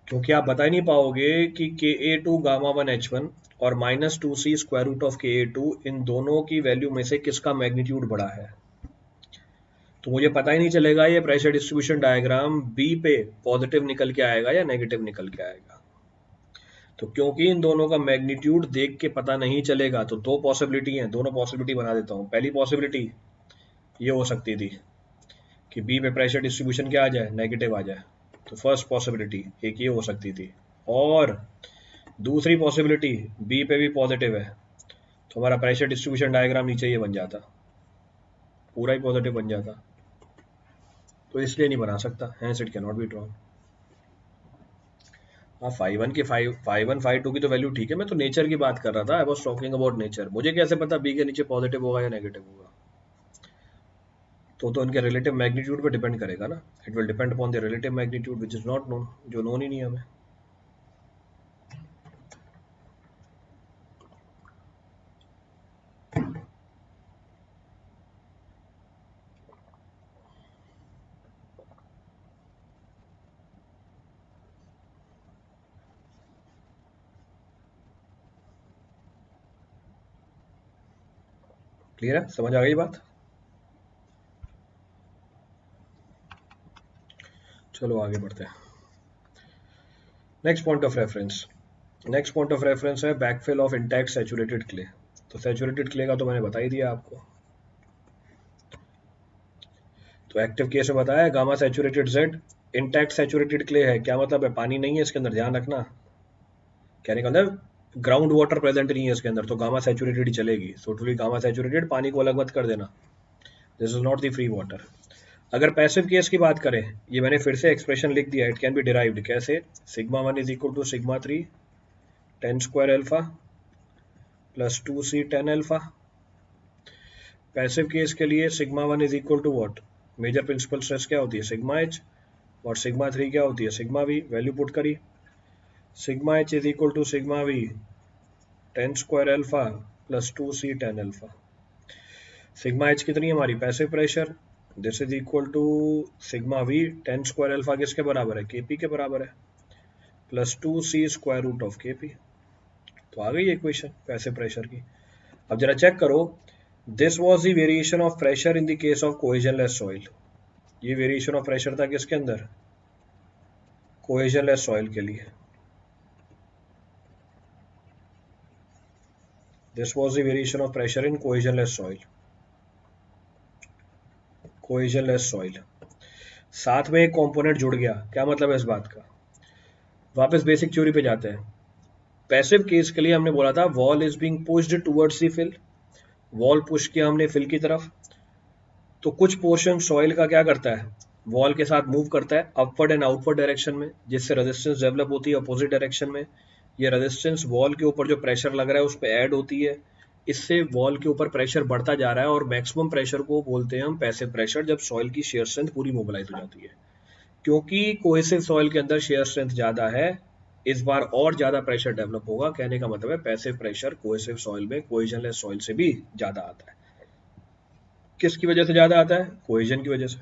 क्योंकि आप बता ही नहीं पाओगे कि के ए टू गामा 1 H1 और minus 2c square root of K A to, इन दोनों की वैल्यू में से किसका मैग्नीट्यूड बड़ा है। तो मुझे पता ही नहीं चलेगा ये प्रेशर डिस्ट्रीब्यूशन डायग्राम बी पे पॉजिटिव निकल के आएगा या नेगेटिव निकल के आएगा। तो क्योंकि इन दोनों का मैग्नीट्यूड देख के पता नहीं चलेगा, तो दो पॉसिबिलिटी हैं, दोनों पॉसिबिलिटी बना देता हूँ। पहली पॉसिबिलिटी ये हो सकती थी कि बी पे प्रेशर डिस्ट्रीब्यूशन क्या आ जाए, नेगेटिव आ जाए। तो फर्स्ट पॉसिबिलिटी एक ये हो सकती थी। और दूसरी पॉसिबिलिटी बी पे भी पॉजिटिव है, तो हमारा प्रेशर डिस्ट्रीब्यूशन डायग्राम नीचे ये बन जाता, पूरा ही पॉजिटिव बन जाता। तो इसलिए नहीं बना सकता, hence it cannot be drawn. हाँ, φ1 की φ1 φ2 की तो वैल्यू ठीक है, मैं तो नेचर की बात कर रहा था, I was talking about nature. मुझे कैसे पता बी के नीचे पॉजिटिव होगा या नेगेटिव होगा? तो उनके रिलेटिव मैग्नीट्यूड पे डिपेंड करेगा ना, it will depend upon the relative magnitude which is not known, जो नोन ही नहीं है हमें। क्लियर है, समझ आ गई बात? चलो आगे बढ़ते हैं। Next point of reference, next point of reference है backfill of intact saturated clay. तो सैचुरेटेड क्ले का तो मैंने बता ही दिया आपको। तो एक्टिव केस में बताया gamma saturated Z, intact saturated clay है, क्या मतलब है, पानी नहीं है इसके अंदर, ध्यान रखना। कहने का मतलब ग्राउंड वाटर प्रेजेंट नहीं है इसके अंदर, तो गामा सैचुरेटेड ही चलेगी। सो टू बी गामा सैचुरेटेड, पानी को अलग मत कर देना, this is not the free water. अगर पैसिव केस की बात करें, ये मैंने फिर से एक्सप्रेशन लिख दिया, इट कैन बी डिराइव्ड कैसे, sigma one is equal to sigma three tan square alpha plus two C tan alpha. Passive case के लिए sigma one is equal to what, major principal stress क्या होती है sigma H, और sigma three क्या होती है सिग्मा वी, वैल्यू पुट करी, sigma H is equal to sigma V tan square alpha plus two C tan alpha. Sigma H कितनी है हमारी, passive pressure, this is equal to sigma V tan square alpha किसके बराबर है, KP के बराबर है, plus two C square root of KP. तो आ गई इक्वेशन पैसिव प्रेशर की। अब जरा चेक करो, this was the variation of pressure in the case of cohesionless soil. ये वेरिएशन ऑफ प्रेशर था किसके अंदर, कोहेजनलेस सॉइल के लिए। This was the variation of pressure in cohesionless soil, cohesionless soil. साथ में एक कंपोनेंट जुड़ गया, क्या मतलब है इस बात का, वापस बेसिक थ्योरी पे जाते हैं। पैसिव केस के लिए हमने बोला था wall is being pushed towards the fill, wall push किया हमने फिल की तरफ, तो कुछ पोर्शन सॉइल का क्या करता है, वॉल के साथ मूव करता है अपवर्ड एंड आउटवर्ड डायरेक्शन में, जिससे रेजिस्टेंस डेवलप होती है अपोजिट डायरेक्शन में। ये रेजिस्टेंस वॉल के ऊपर जो प्रेशर लग रहा है उस पर ऐड होती है, इससे वॉल के ऊपर प्रेशर बढ़ता जा रहा है, और मैक्सिमम प्रेशर को बोलते हैं हम पैसिव प्रेशर, जब सॉइल की शेयर स्ट्रेंथ पूरी मोबिलाइज हो जाती है। क्योंकि कोहेसिव सॉइल के अंदर शेयर स्ट्रेंथ ज्यादा है, इस बार और ज्यादा प्रेशर डेवलप होगा। कहने का मतलब है पैसिव प्रेशर कोहेसिव सॉइल में कोहेजनलेस सॉइल से भी ज्यादा आता है। किसकी वजह से ज्यादा आता है, कोहेजन की वजह से।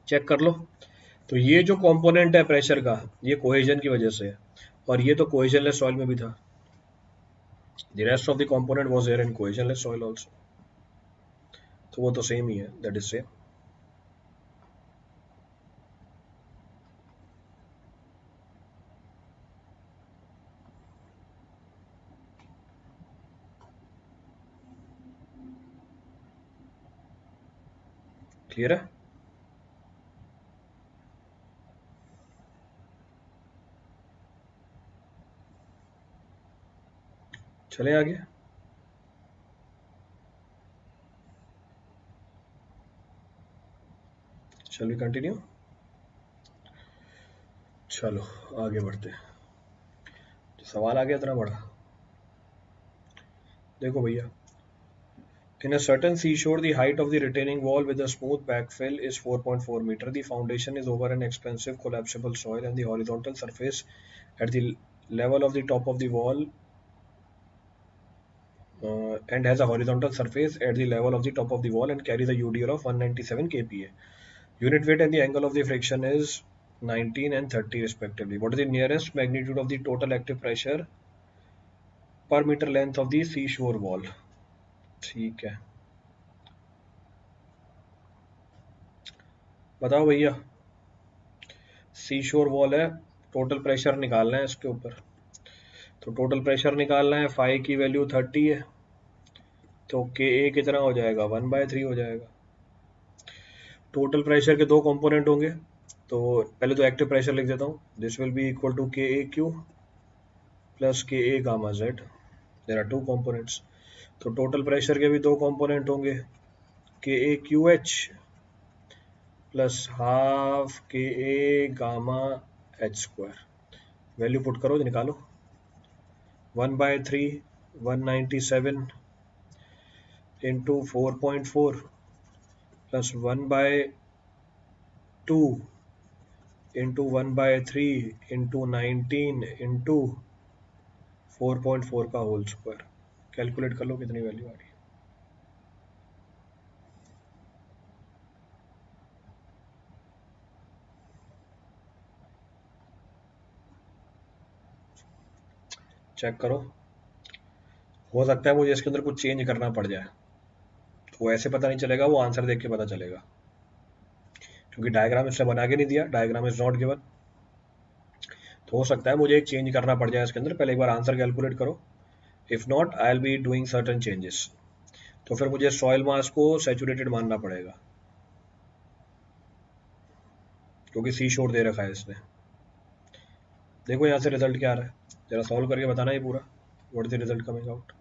चेक कर लो, तो ये जो कंपोनेंट है प्रेशर का, ये कोहेजन की वजह से है, और ये तो कोहेजनलेस सॉइल में भी था। The rest of the component was there in cohesionless soil also, तो वो तो सेम ही है, दैट इज सेम। क्लियर है, चलें आगे। शैल वी कंटिन्यू, चलो आगे बढ़ते हैं। तो सवाल आ गया इतना बड़ा, देखो भैया, in a certain seashore, the height of the retaining wall with a smooth backfill is 4.4 meter. The foundation is over an expensive collapsible soil, and the horizontal surface at the level of the top of the wall and has a horizontal surface at the level of the top of the wall and carries a UDL of 197 kPa. Unit weight and the angle of the friction is 19 and 30 respectively. What is the nearest magnitude of the total active pressure per meter length of the seashore wall? ठीक है, बताओ भैया, सी शोर wall है, total pressure निकालना है इसके ऊपर। तो टोटल प्रेशर निकालना है, फाई की वैल्यू 30 है, तो के ए कितना हो जाएगा, 1/3 हो जाएगा। टोटल प्रेशर के दो कंपोनेंट होंगे, तो पहले तो एक्टिव प्रेशर लिख देता हूँ, this will be equal to K A Q plus K A gamma Z, there are two components. तो टोटल प्रेशर के भी दो कंपोनेंट होंगे, K A Q H plus half K A gamma H square. Value put करो तो निकालो, 1/3 197 into 4.4 plus 1/2 into 1/3 into 19 into 4.4 का whole square. Calculate कर लो कितनी वैल्यू आ रही है। चेक करो, हो सकता है मुझे इसके अंदर कुछ चेंज करना पड़ जाए, तो ऐसे पता नहीं चलेगा, वो आंसर देख के पता चलेगा, क्योंकि डायग्राम इसने बना के नहीं दिया, डायग्राम इज नॉट गिवन। हो सकता है मुझे एक चेंज करना पड़ जाए इसके अंदर, पहले एक बार आंसर कैलकुलेट करो। If not I will be doing certain changes. तो फिर मुझे सॉइल मास को सैचुरेटेड मानना पड़ेगा, क्योंकि सी शोर दे रखा है इसने। देखो यहाँ से रिजल्ट क्या आ रहा है, जरा सॉल्व करके बताना ये पूरा, what is the result coming out.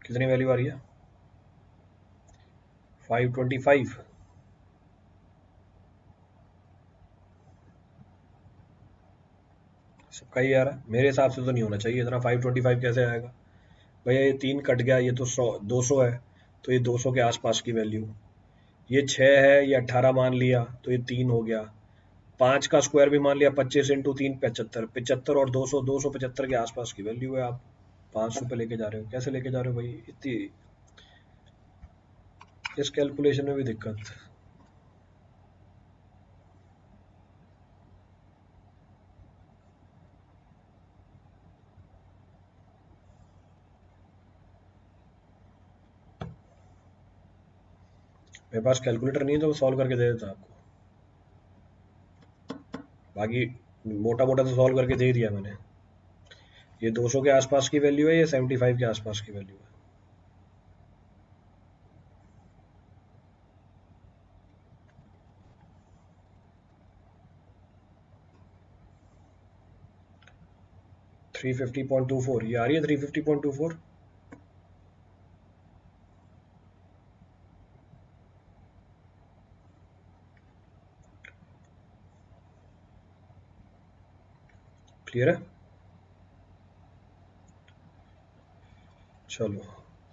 कितनी वैल्यू आ रही है? 525। सबका ही आ रहा है, मेरे हिसाब से तो नहीं होना चाहिए इतना। 525 कैसे आएगा भैया? ये 3 कट गया, ये तो 200 है, तो ये 200 के आसपास की वैल्यू। ये 6 है, ये 18 मान लिया तो ये 3 हो गया। 5 का स्क्वायर भी मान लिया, 25 इंटू 3 75, 75 और 200, 275 के आसपास की वैल्यू है। आप 500 पे लेके जा रहे हो, कैसे लेके जा रहे हो भाई इतनी? इस कैलकुलेशन में भी दिक्कत। मेरे पास कैलकुलेटर नहीं है तो सॉल्व करके दे देता आपको, बाकी मोटा मोटा तो सॉल्व करके दे ही दिया मैंने। ये 200 के आसपास की वैल्यू है, ये 75 के आसपास की वैल्यू है। थ्री 350.24 ये आ रही है, 350.24। क्लियर है? चलो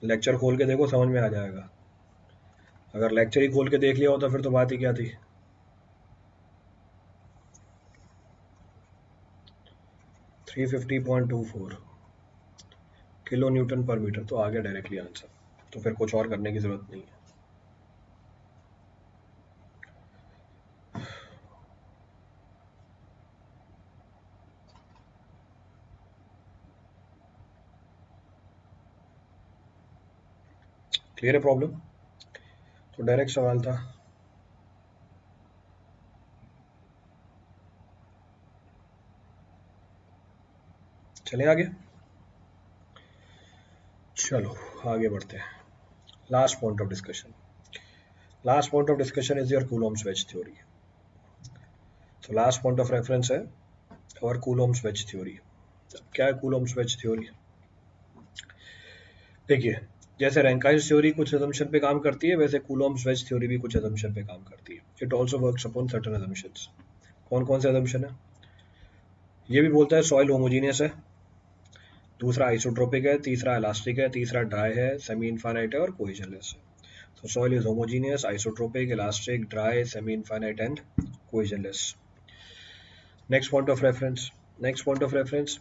लेक्चर खोल के देखो, समझ में आ जाएगा। अगर लेक्चर ही खोल के देख लिया होता फिर तो बात ही क्या थी। 350.24 किलो न्यूटन पर मीटर, तो आ गया डायरेक्टली आंसर। तो फिर कुछ और करने की जरूरत नहीं है। क्लियर है प्रॉब्लम? तो डायरेक्ट सवाल था। चले आगे, चलो आगे बढ़ते हैं। Last point of discussion, last point of discussion is your Coulomb's wedge theory. तो लास्ट पॉइंट ऑफ रेफरेंस है और कूलॉम्स वेज थ्योरी। क्या है कूलॉम्स वेज थ्योरी? देखिए, जैसे रैंकाइन्स थ्योरी कुछ अजम्पशन पे काम करती है, वैसे कूलॉम्स वेज थ्योरी भी कुछ अजम्पशन पे काम करती है। It also works upon certain assumptions. कौन कौन से अजम्पशन है? ये भी बोलता है सॉइल होमोजीनियस है, दूसरा आइसोट्रोपिक है, तीसरा इलास्टिक है, तीसरा ड्राई है, सेमी इनफाइनाइट है और कोहेजनलेस है। तो soil is homogeneous, isotropic, elastic, dry, semi infinite and cohesionless. Next point of reference, next point of reference,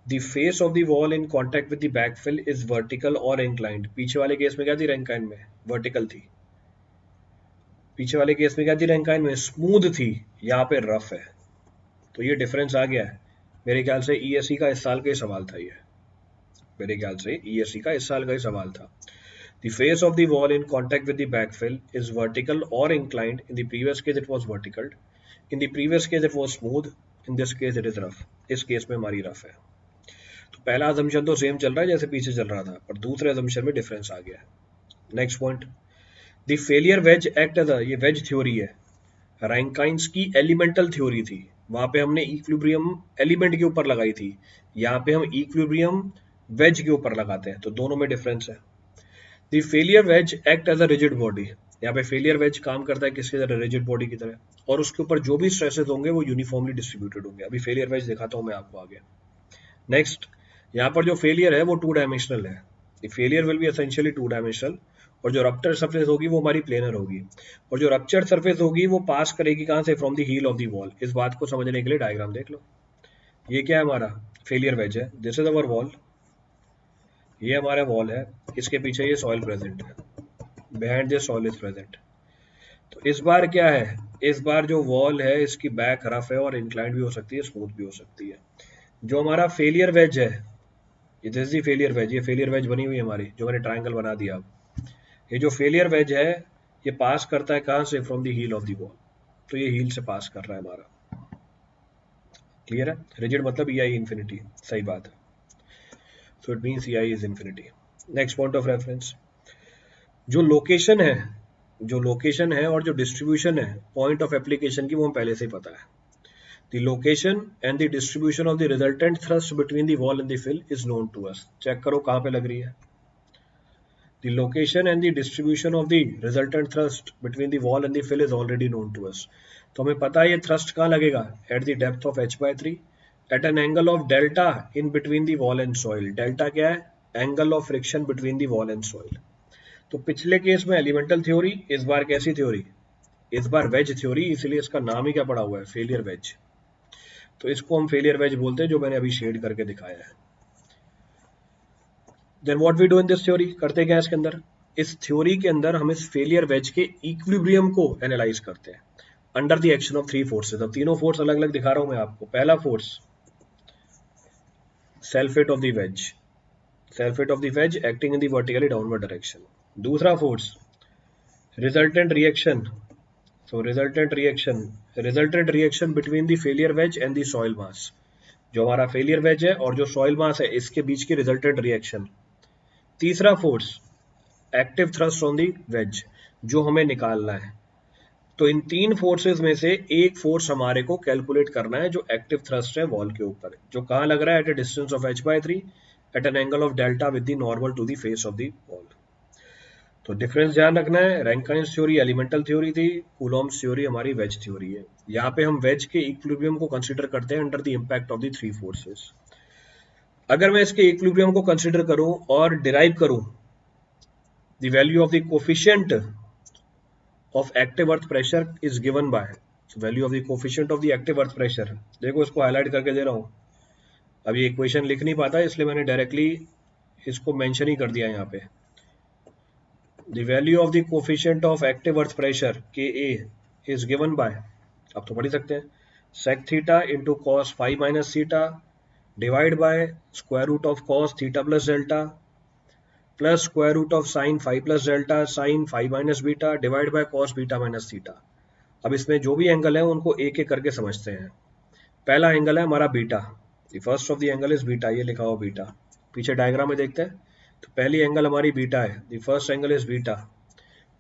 the face of the wall in contact with the backfill is vertical और inclined. पीछे वाले case में क्या थी Rankine में? Vertical थी। पीछे वाले केस में क्या थी रैंकाइन में? स्मूथ थी, यहाँ पे रफ है। तो ये डिफरेंस आ गया है। मेरे ख्याल से ईएससी का इस साल का ही सवाल था ये, मेरे ख्याल से ईएससी का इस साल का ही सवाल था। The face of the wall in contact with the backfill is vertical or inclined. In the previous case it was vertical. In the previous case it was smooth. In this case it is rough. इस case में हमारी rough है। तो पहला assumption तो same चल रहा है जैसे पीछे चल रहा था, पर दूसरे assumption में डिफरेंस आ गया है। Next point, the failure wedge act as, ये वेज थ्योरी है, रैंकाइन्स की एलिमेंटल थ्योरी थी। वहां पे हमने इक्विलिब्रियम एलिमेंट के ऊपर लगाई थी, यहाँ पे हम इक्विलिब्रियम वेज के ऊपर लगाते हैं, तो दोनों में डिफरेंस है। The failure wedge act as a rigid body, यहाँ पे फेलियर वेज काम करता है किसकी तरह? रिजिड बॉडी की तरह, और उसके ऊपर जो भी स्ट्रेसेस होंगे वो यूनिफॉर्मली डिस्ट्रीब्यूटेड होंगे। अभी फेलियर वेज दिखाता हूँ मैं आपको आगे। नेक्स्ट, यहाँ पर जो फेलियर है वो टू डायमेंशनल है। The failure will be essentially two dimensional, और जो रप्चर सरफेस होगी वो हमारी प्लेनर होगी, और जो रप्चर सरफेस होगी वो पास करेगी कहाँ से, from the heel of the wall. इस बात को समझने के लिए डायग्राम देख लो। ये क्या है, हमारा फेलियर वेज है, दिस इज अवर वॉल, ये हमारा वॉल है, इसके पीछे ये सॉइल प्रेजेंट है, behind this soil is present. तो इस बार क्या है, इस बार जो वॉल है इसकी बैक रफ है और इंक्लाइंड भी हो सकती है, स्मूथ भी हो सकती है। जो हमारा फेलियर वेज है, ये दिस दी फेलियर वेज, ये फेलियर वेज बनी हुई है हमारी, जो मैंने ट्रायंगल बना दिया। ये जो फेलियर वेज है ये पास करता है कहाँ से, from the heel of the wall. तो ये हील से पास कर रहा है हमारा, क्लियर है। रिजिड मतलब ई आई इन्फिनिटी, सही बात है। So it means E I is infinity. Next point of reference, जो लोकेशन है, जो लोकेशन है और जो डिस्ट्रीब्यूशन है पॉइंट ऑफ एप्लीकेशन की, वो हम पहले से ही पता है। The location and the distribution of the resultant thrust between the wall and the fill is known to us. Check करो कहाँ पे लग रही है। The location and the distribution of the resultant thrust between the wall and the fill is already known to us. तो हमें पता है ये thrust कहाँ लगेगा, at the depth of h/3 at an angle of delta in between the wall and soil. Delta क्या है, angle of friction between the wall and soil. तो पिछले केस में एलिमेंटल थ्योरी, इस बार कैसी थ्योरी, इस बार वेज थ्योरी, इसलिए इसका नाम ही क्या पड़ा हुआ है, फेलियर वेज। तो इसको हम फेलियर वेज बोलते हैं, जो मैंने अभी शेड करके दिखाया है। Then what we do in this theory, करते क्या है इसके अंदर, इस थ्योरी के अंदर हम इस फेलियर वेज के इक्विलिब्रियम को एनालाइज करते हैं under the action of three forces. अब तीनों फोर्स अलग अलग दिखा रहा हूं मैं आपको। पहला force self weight of the wedge, self weight of the wedge acting in the vertically downward direction. दूसरा force resultant reaction, so resultant reaction between the failure wedge and the soil mass. जो हमारा failure veg है और जो soil मास है इसके बीच की रिजल्टेंट रिएक्शन। तीसरा force active thrust on the wedge, जो हमें निकालना है। तो इन तीन फोर्सेस में से एक फोर्स हमारे को कैलकुलेट करना है, जो एक्टिव थ्रस्ट है वॉल के ऊपर, जो कहाँ लग रहा है, at a distance of h/3 at an angle of delta with the normal to the face of the wall. तो डिफरेंस ध्यान रखना है, रैंकाइन्स थ्योरी एलिमेंटल थ्योरी थी, कूलॉम्स थ्योरी हमारी वेज थ्योरी है। यहाँ पे हम वेज के इक्विलिब्रियम को कंसिडर करते हैं under the impact of the three forces. अगर मैं इसके इक्विलिब्रियम को कंसिडर करूं और डिराइव करूं the value of the coefficient of active earth pressure is given by, so value of the coefficient of the active earth pressure, देखो इसको highlight करके दे रहा हूँ। अब ये इक्वेशन लिख नहीं पाता इसलिए मैंने डायरेक्टली इसको मेंशन ही कर दिया यहाँ पे। the value of the coefficient of active earth pressure Ka is given by, अब तो पढ़ ही सकते हैं, sec theta into cos phi minus theta divide by square root of cos theta plus delta plus square root of sine phi plus delta sine phi minus beta divide by cos beta minus theta. अब इसमें जो भी angle है उनको एक एक करके समझते हैं। पहला एंगल है हमारा beta, the first of the angle is beta, ये लिखा हुआ बीटा, पीछे डायग्राम में देखते हैं। तो पहली एंगल हमारी बीटा है, the first angle is beta,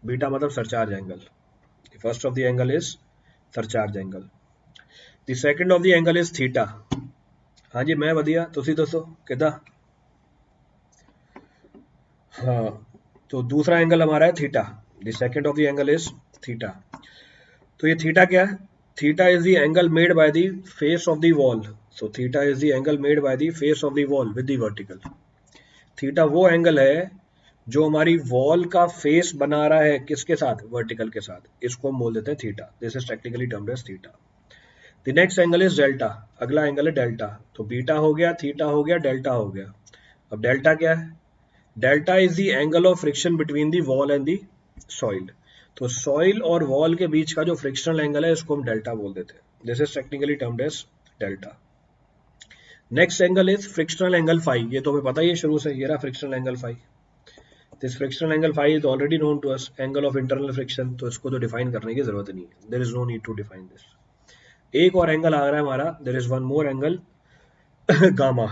beta मतलब surcharge angle, the first of the angle is surcharge angle. The second of the angle is theta, हाँ जी मैं बढ़िया, तुसी दसो किदा, हाँ तो दूसरा एंगल हमारा है theta, the second of the angle is theta. तो ये थीटा क्या है, theta is the angle made by the face of the wall, so theta is the angle made by the face of the wall with the vertical. Theta वो angle है जो हमारी wall का face बना रहा है किसके साथ, वर्टिकल के साथ, इसको हम बोल देते हैं theta, this is technically termed as theta. The next angle is delta, अगला एंगल है डेल्टा। तो बीटा हो गया, थीटा हो गया, डेल्टा हो गया। अब डेल्टा क्या है, delta is the angle of friction between the wall and the soil. तो सॉइल और वॉल के बीच का जो फ्रिक्शनल एंगल है इसको हम डेल्टा बोल देते हैं, this is technically termed as delta. Next angle is frictional angle phi, ये तो हमें पता ही है शुरू से, ये रहा frictional angle phi. This frictional angle phi is already known to us, angle of internal friction, तो इसको तो डिफाइन करने की जरूरत नहीं है, there is no need to define this. एक और एंगल आ रहा है हमारा, there is one more angle gamma.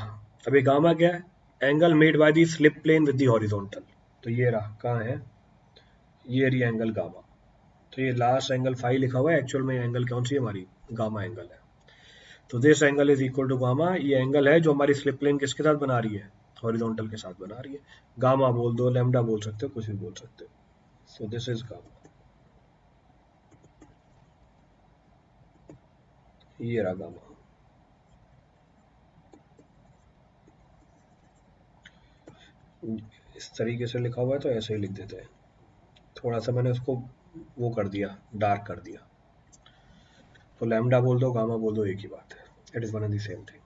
अभी गामा क्या है, angle made by the slip plane with the horizontal. तो ये रहा, कहाँ है, ये रही एंगल गामा। तो ये लास्ट एंगल फाई लिखा हुआ है, एक्चुअल में एंगल कौन सी है हमारी, गामा एंगल है। तो this angle is equal to gamma, ये एंगल है जो हमारी स्लिप प्लेन किसके साथ बना रही है, हॉरिजॉन्टल के साथ बना रही है। गामा बोल दो, लैम्डा बोल सकते हो, कुछ भी बोल सकते हो। सो दिस इज गामा, ये रहा गामा। इस तरीके से लिखा हुआ है तो ऐसे ही लिख देते हैं, थोड़ा सा मैंने उसको वो कर दिया, डार्क कर दिया, तो लैम्डा बोल दो गामा बोल दो एक ही बात है, it is one and the same thing.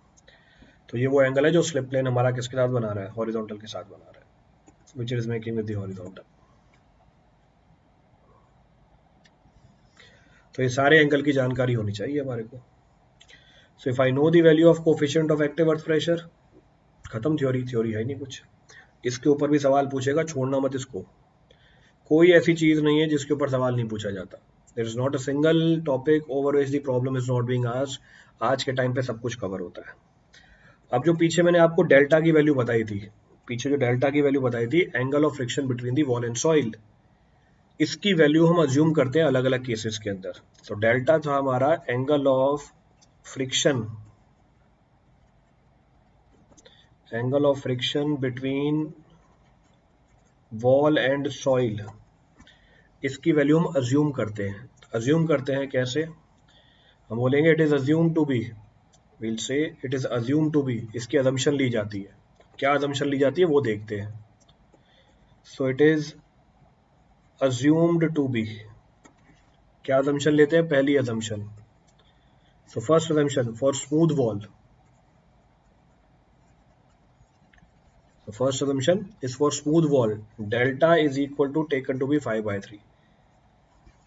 तो ये वो एंगल है जो स्लिप प्लेन हमारा किसके साथ बना रहा है, हॉरिजॉन्टल के साथ बना रहा है, which is making with the horizontal. तो ये सारे एंगल की जानकारी होनी चाहिए हमारे को। So if I know the value of coefficient of active earth pressure, खत्म थ्योरी, थ्योरी है नहीं कुछ। इसके ऊपर भी सवाल पूछेगा, छोड़ना मत इसको, कोई ऐसी चीज नहीं है जिसके ऊपर सवाल नहीं पूछा जाता। There is not a single topic over which the problem is not being asked. आज के टाइम पे सब कुछ कवर होता है। अब जो पीछे मैंने आपको डेल्टा की वैल्यू बताई थी, पीछे जो डेल्टा की वैल्यू बताई थी, angle of friction between the wall and soil, इसकी वैल्यू हम अज्यूम करते हैं अलग अलग केसेस के अंदर। तो डेल्टा था हमारा angle of friction, angle of friction between wall and soil, इसकी वैल्यू हम अज्यूम करते हैं। अज्यूम करते हैं कैसे, हम बोलेंगे it is assume to be, will say it is assume to be, इसकी अजम्पशन ली जाती है। क्या अजम्पशन ली जाती है वो देखते हैं। So it is assumed to be, क्या अजम्पशन लेते हैं, पहली assumption. So first assumption for smooth wall, first assumption is for smooth wall, delta is equal to taken to be 5/3,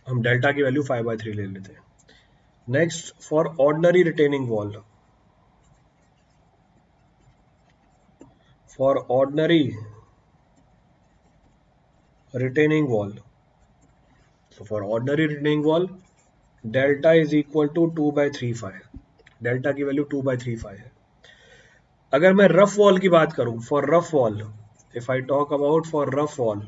हम डेल्टा की वैल्यू 5/3 ले लेते हैं। Next for ordinary retaining wall, for ordinary retaining wall, so for ordinary retaining wall delta is equal to 2/35, delta की value 2/35 है। अगर मैं rough wall की बात करूं, for rough wall, if I talk about for rough wall,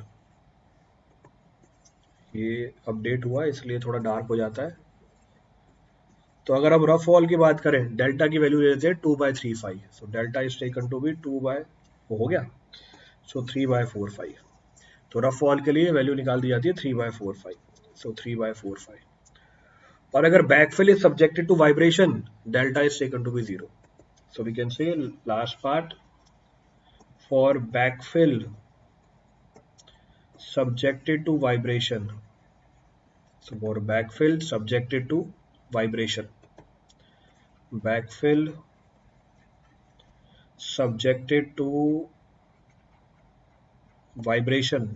ये update हुआ इसलिए थोड़ा डार्क हो जाता है। तो अगर हम रफ वॉल की बात करें, डेल्टा की वैल्यू लेते हैं 2/35, so delta is taken to be 2 by, वो हो गया, सो 3/45। तो रफ वॉल के लिए वैल्यू निकाल दी जाती है 3/45, सो 3/45। और अगर backfill is subjected to vibration, delta is taken to be 0. So we can say last part, for backfill subjected to vibration. So for backfill subjected to vibration, backfill subjected to vibration,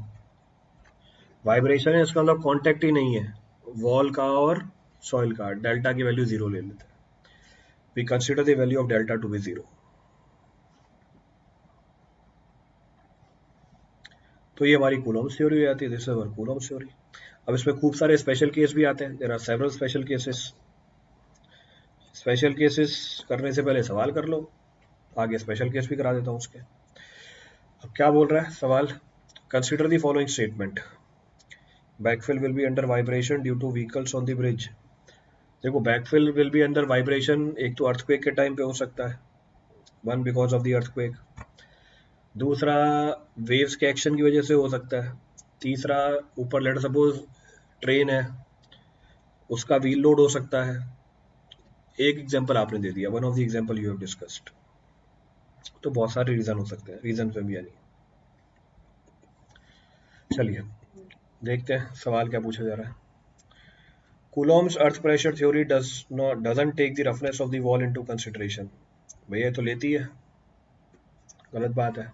vibration है इसका मतलब contact ही नहीं है wall का और soil का, delta की value 0 ले लेते हैं। We consider the value of delta to be 0। तो ये हमारी कूलॉम्स थ्योरी हो जाती है, this is our Coulomb's theory. अब इसमें खूब सारे स्पेशल केस भी आते हैं, there are several special cases. Special cases करने से पहले सवाल कर लो, आगे स्पेशल केस भी करा देता हूँ उसके। अब क्या बोल रहा है सवाल, consider the following statement, backfill will be under vibration due to vehicles on the bridge. देखो backfill will be under vibration, एक तो अर्थक्वेक के टाइम पे हो सकता है, one because of the earthquake, दूसरा वेव्स के एक्शन की वजह से हो सकता है, तीसरा ऊपर लेट सपोज ट्रेन है उसका व्हील लोड हो सकता है। एक एग्जांपल आपने दे दिया, one of the example you have discussed. तो बहुत सारे रीजन हो सकते हैं, रीजन में भी यानी। चलिए देखते हैं सवाल क्या पूछा जा रहा है। Coulomb's earth pressure theory doesn't take the roughness of the wall into consideration. भैया तो लेती है, गलत बात है।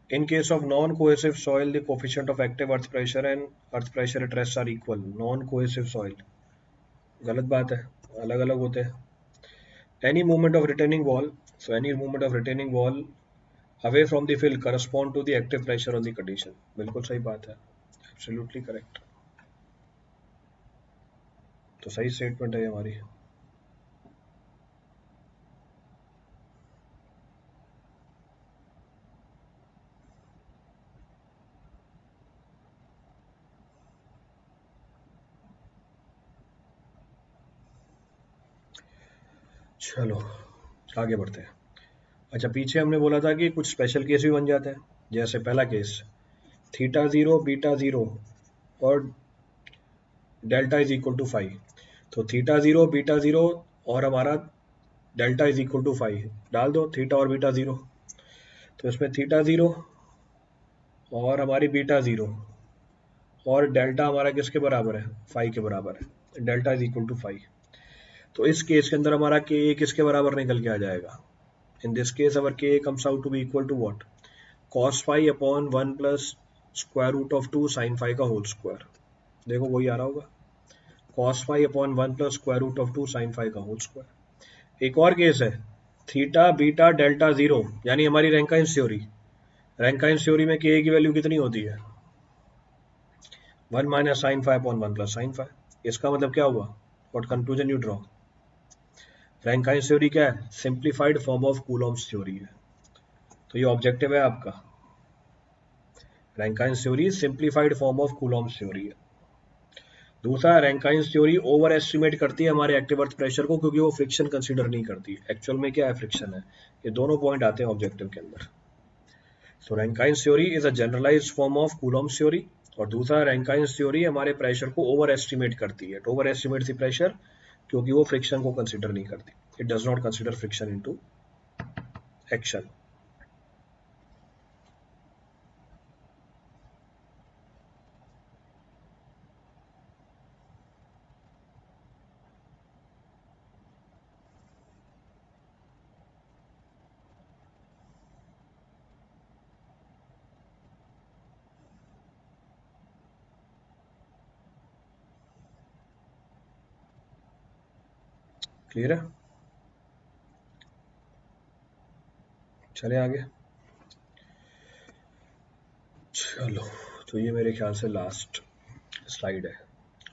In case of non-cohesive soil, the coefficient of active earth pressure and earth pressure at rest are equal. Non-cohesive soil, गलत बात है, अलग अलग होते हैं। Any movement of retaining wall, so any movement of retaining wall away from the fill correspond to the active pressure on the condition. बिल्कुल सही बात है, absolutely correct। तो सही स्टेटमेंट है हमारी। चलो आगे बढ़ते हैं। अच्छा पीछे हमने बोला था कि कुछ स्पेशल केस भी बन जाते हैं, जैसे पहला केस θ0 β0 और डेल्टा इज इक्वल टू 5। तो θ0 β0 और हमारा डेल्टा इज इक्वल टू 5 डाल दो, थीटा और बीटा 0। तो इसमें θ0 और हमारी बीटा 0 और डेल्टा हमारा किसके बराबर है, फाइव के बराबर है, delta is equal to phi. तो इस केस के अंदर हमारा के किसके बराबर निकल के आ जाएगा, इन this case our K comes out to be equal to what, cos phi upon one plus square root of two sine phi का होल स्क्वायर। देखो वही आ रहा होगा, cos phi upon one plus square root of two sine phi का whole square. एक और case है, थीटा बीटा डेल्टा जीरो, यानी हमारी रैंकाइंस थ्योरी, रैंकाइंस थ्योरी में के की वैल्यू कितनी होती है, one minus sine five upon one plus sine five. इसका मतलब क्या हुआ, what conclusion you draw, Rankine's theory क्या है, simplified form of Coulomb's theory है। तो ये ऑब्जेक्टिव है आपका, Rankine's theory simplified form of Coulomb's theory है। दूसरा, रैंकाइंस थ्योरी ओवर एस्टिमेट करती है हमारे एक्टिव अर्थ प्रेशर को, क्योंकि वो फ्रिक्शन कंसीडर नहीं करती, एक्चुअल में क्या है, फ्रिक्शन है। ये दोनों पॉइंट आते हैं ऑब्जेक्टिव के अंदर। So Rankine's theory is a generalised form of Coulomb's theory, और दूसरा रैंकाइंस थ्योरी हमारे प्रेशर को ओवर एस्टिमेट करती है, तो ओवर एस्टिमेट द प्रेशर, क्योंकि वो फ्रिक्शन को कंसीडर नहीं करती, it does not consider friction into action. Clear है, चले आगे। चलो, तो ये मेरे ख्याल से लास्ट स्लाइड है,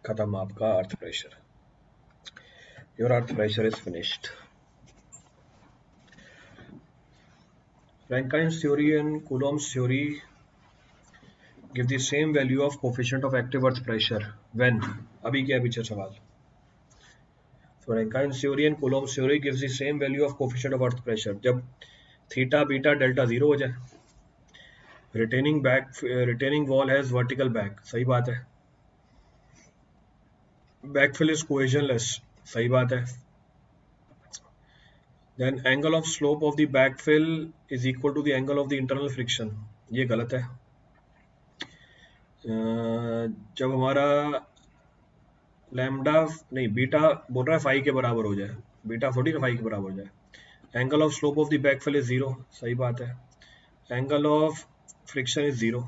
खत्म आपका earth pressure, your earth pressure is finished. Rankine's theory and Coulomb's theory give the same value of coefficient of active earth pressure when, अभी क्या पीछे सवाल, so Rankine's theory and Coulomb's theory gives the same value of coefficient of earth pressure जब theta beta delta zero हो जाए, retaining wall has vertical back, सही बात है, बैकफिल इज कोहेजनलेस, सही बात है, then angle of slope of the backfill is equal to the angle of the internal friction, ये गलत है। जब हमारा लैम्डा नहीं बीटा बोल रहा है फाइव के बराबर हो जाए, बीटा 40 ना फाइव के बराबर हो जाए, angle of slope of the backfill is zero, सही बात है, angle of friction is zero,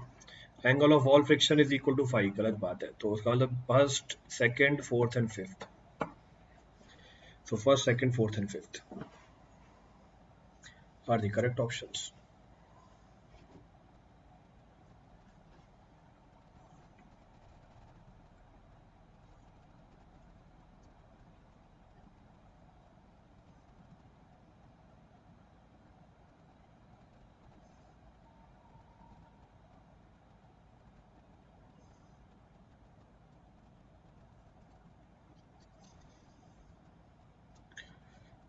angle of wall friction is equal to phi, गलत बात है। तो उसका मतलब first second fourth and fifth, so first second fourth and fifth are the correct options.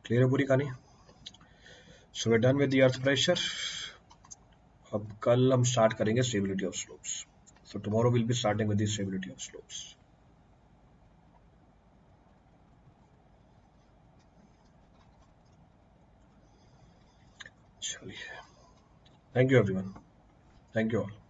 Clear है पूरी कहानी, so we done with the earth pressure. अब कल हम स्टार्ट करेंगे stability of slopes, so tomorrow will be starting with the stability of slopes. चलिए, thank you everyone, thank you all.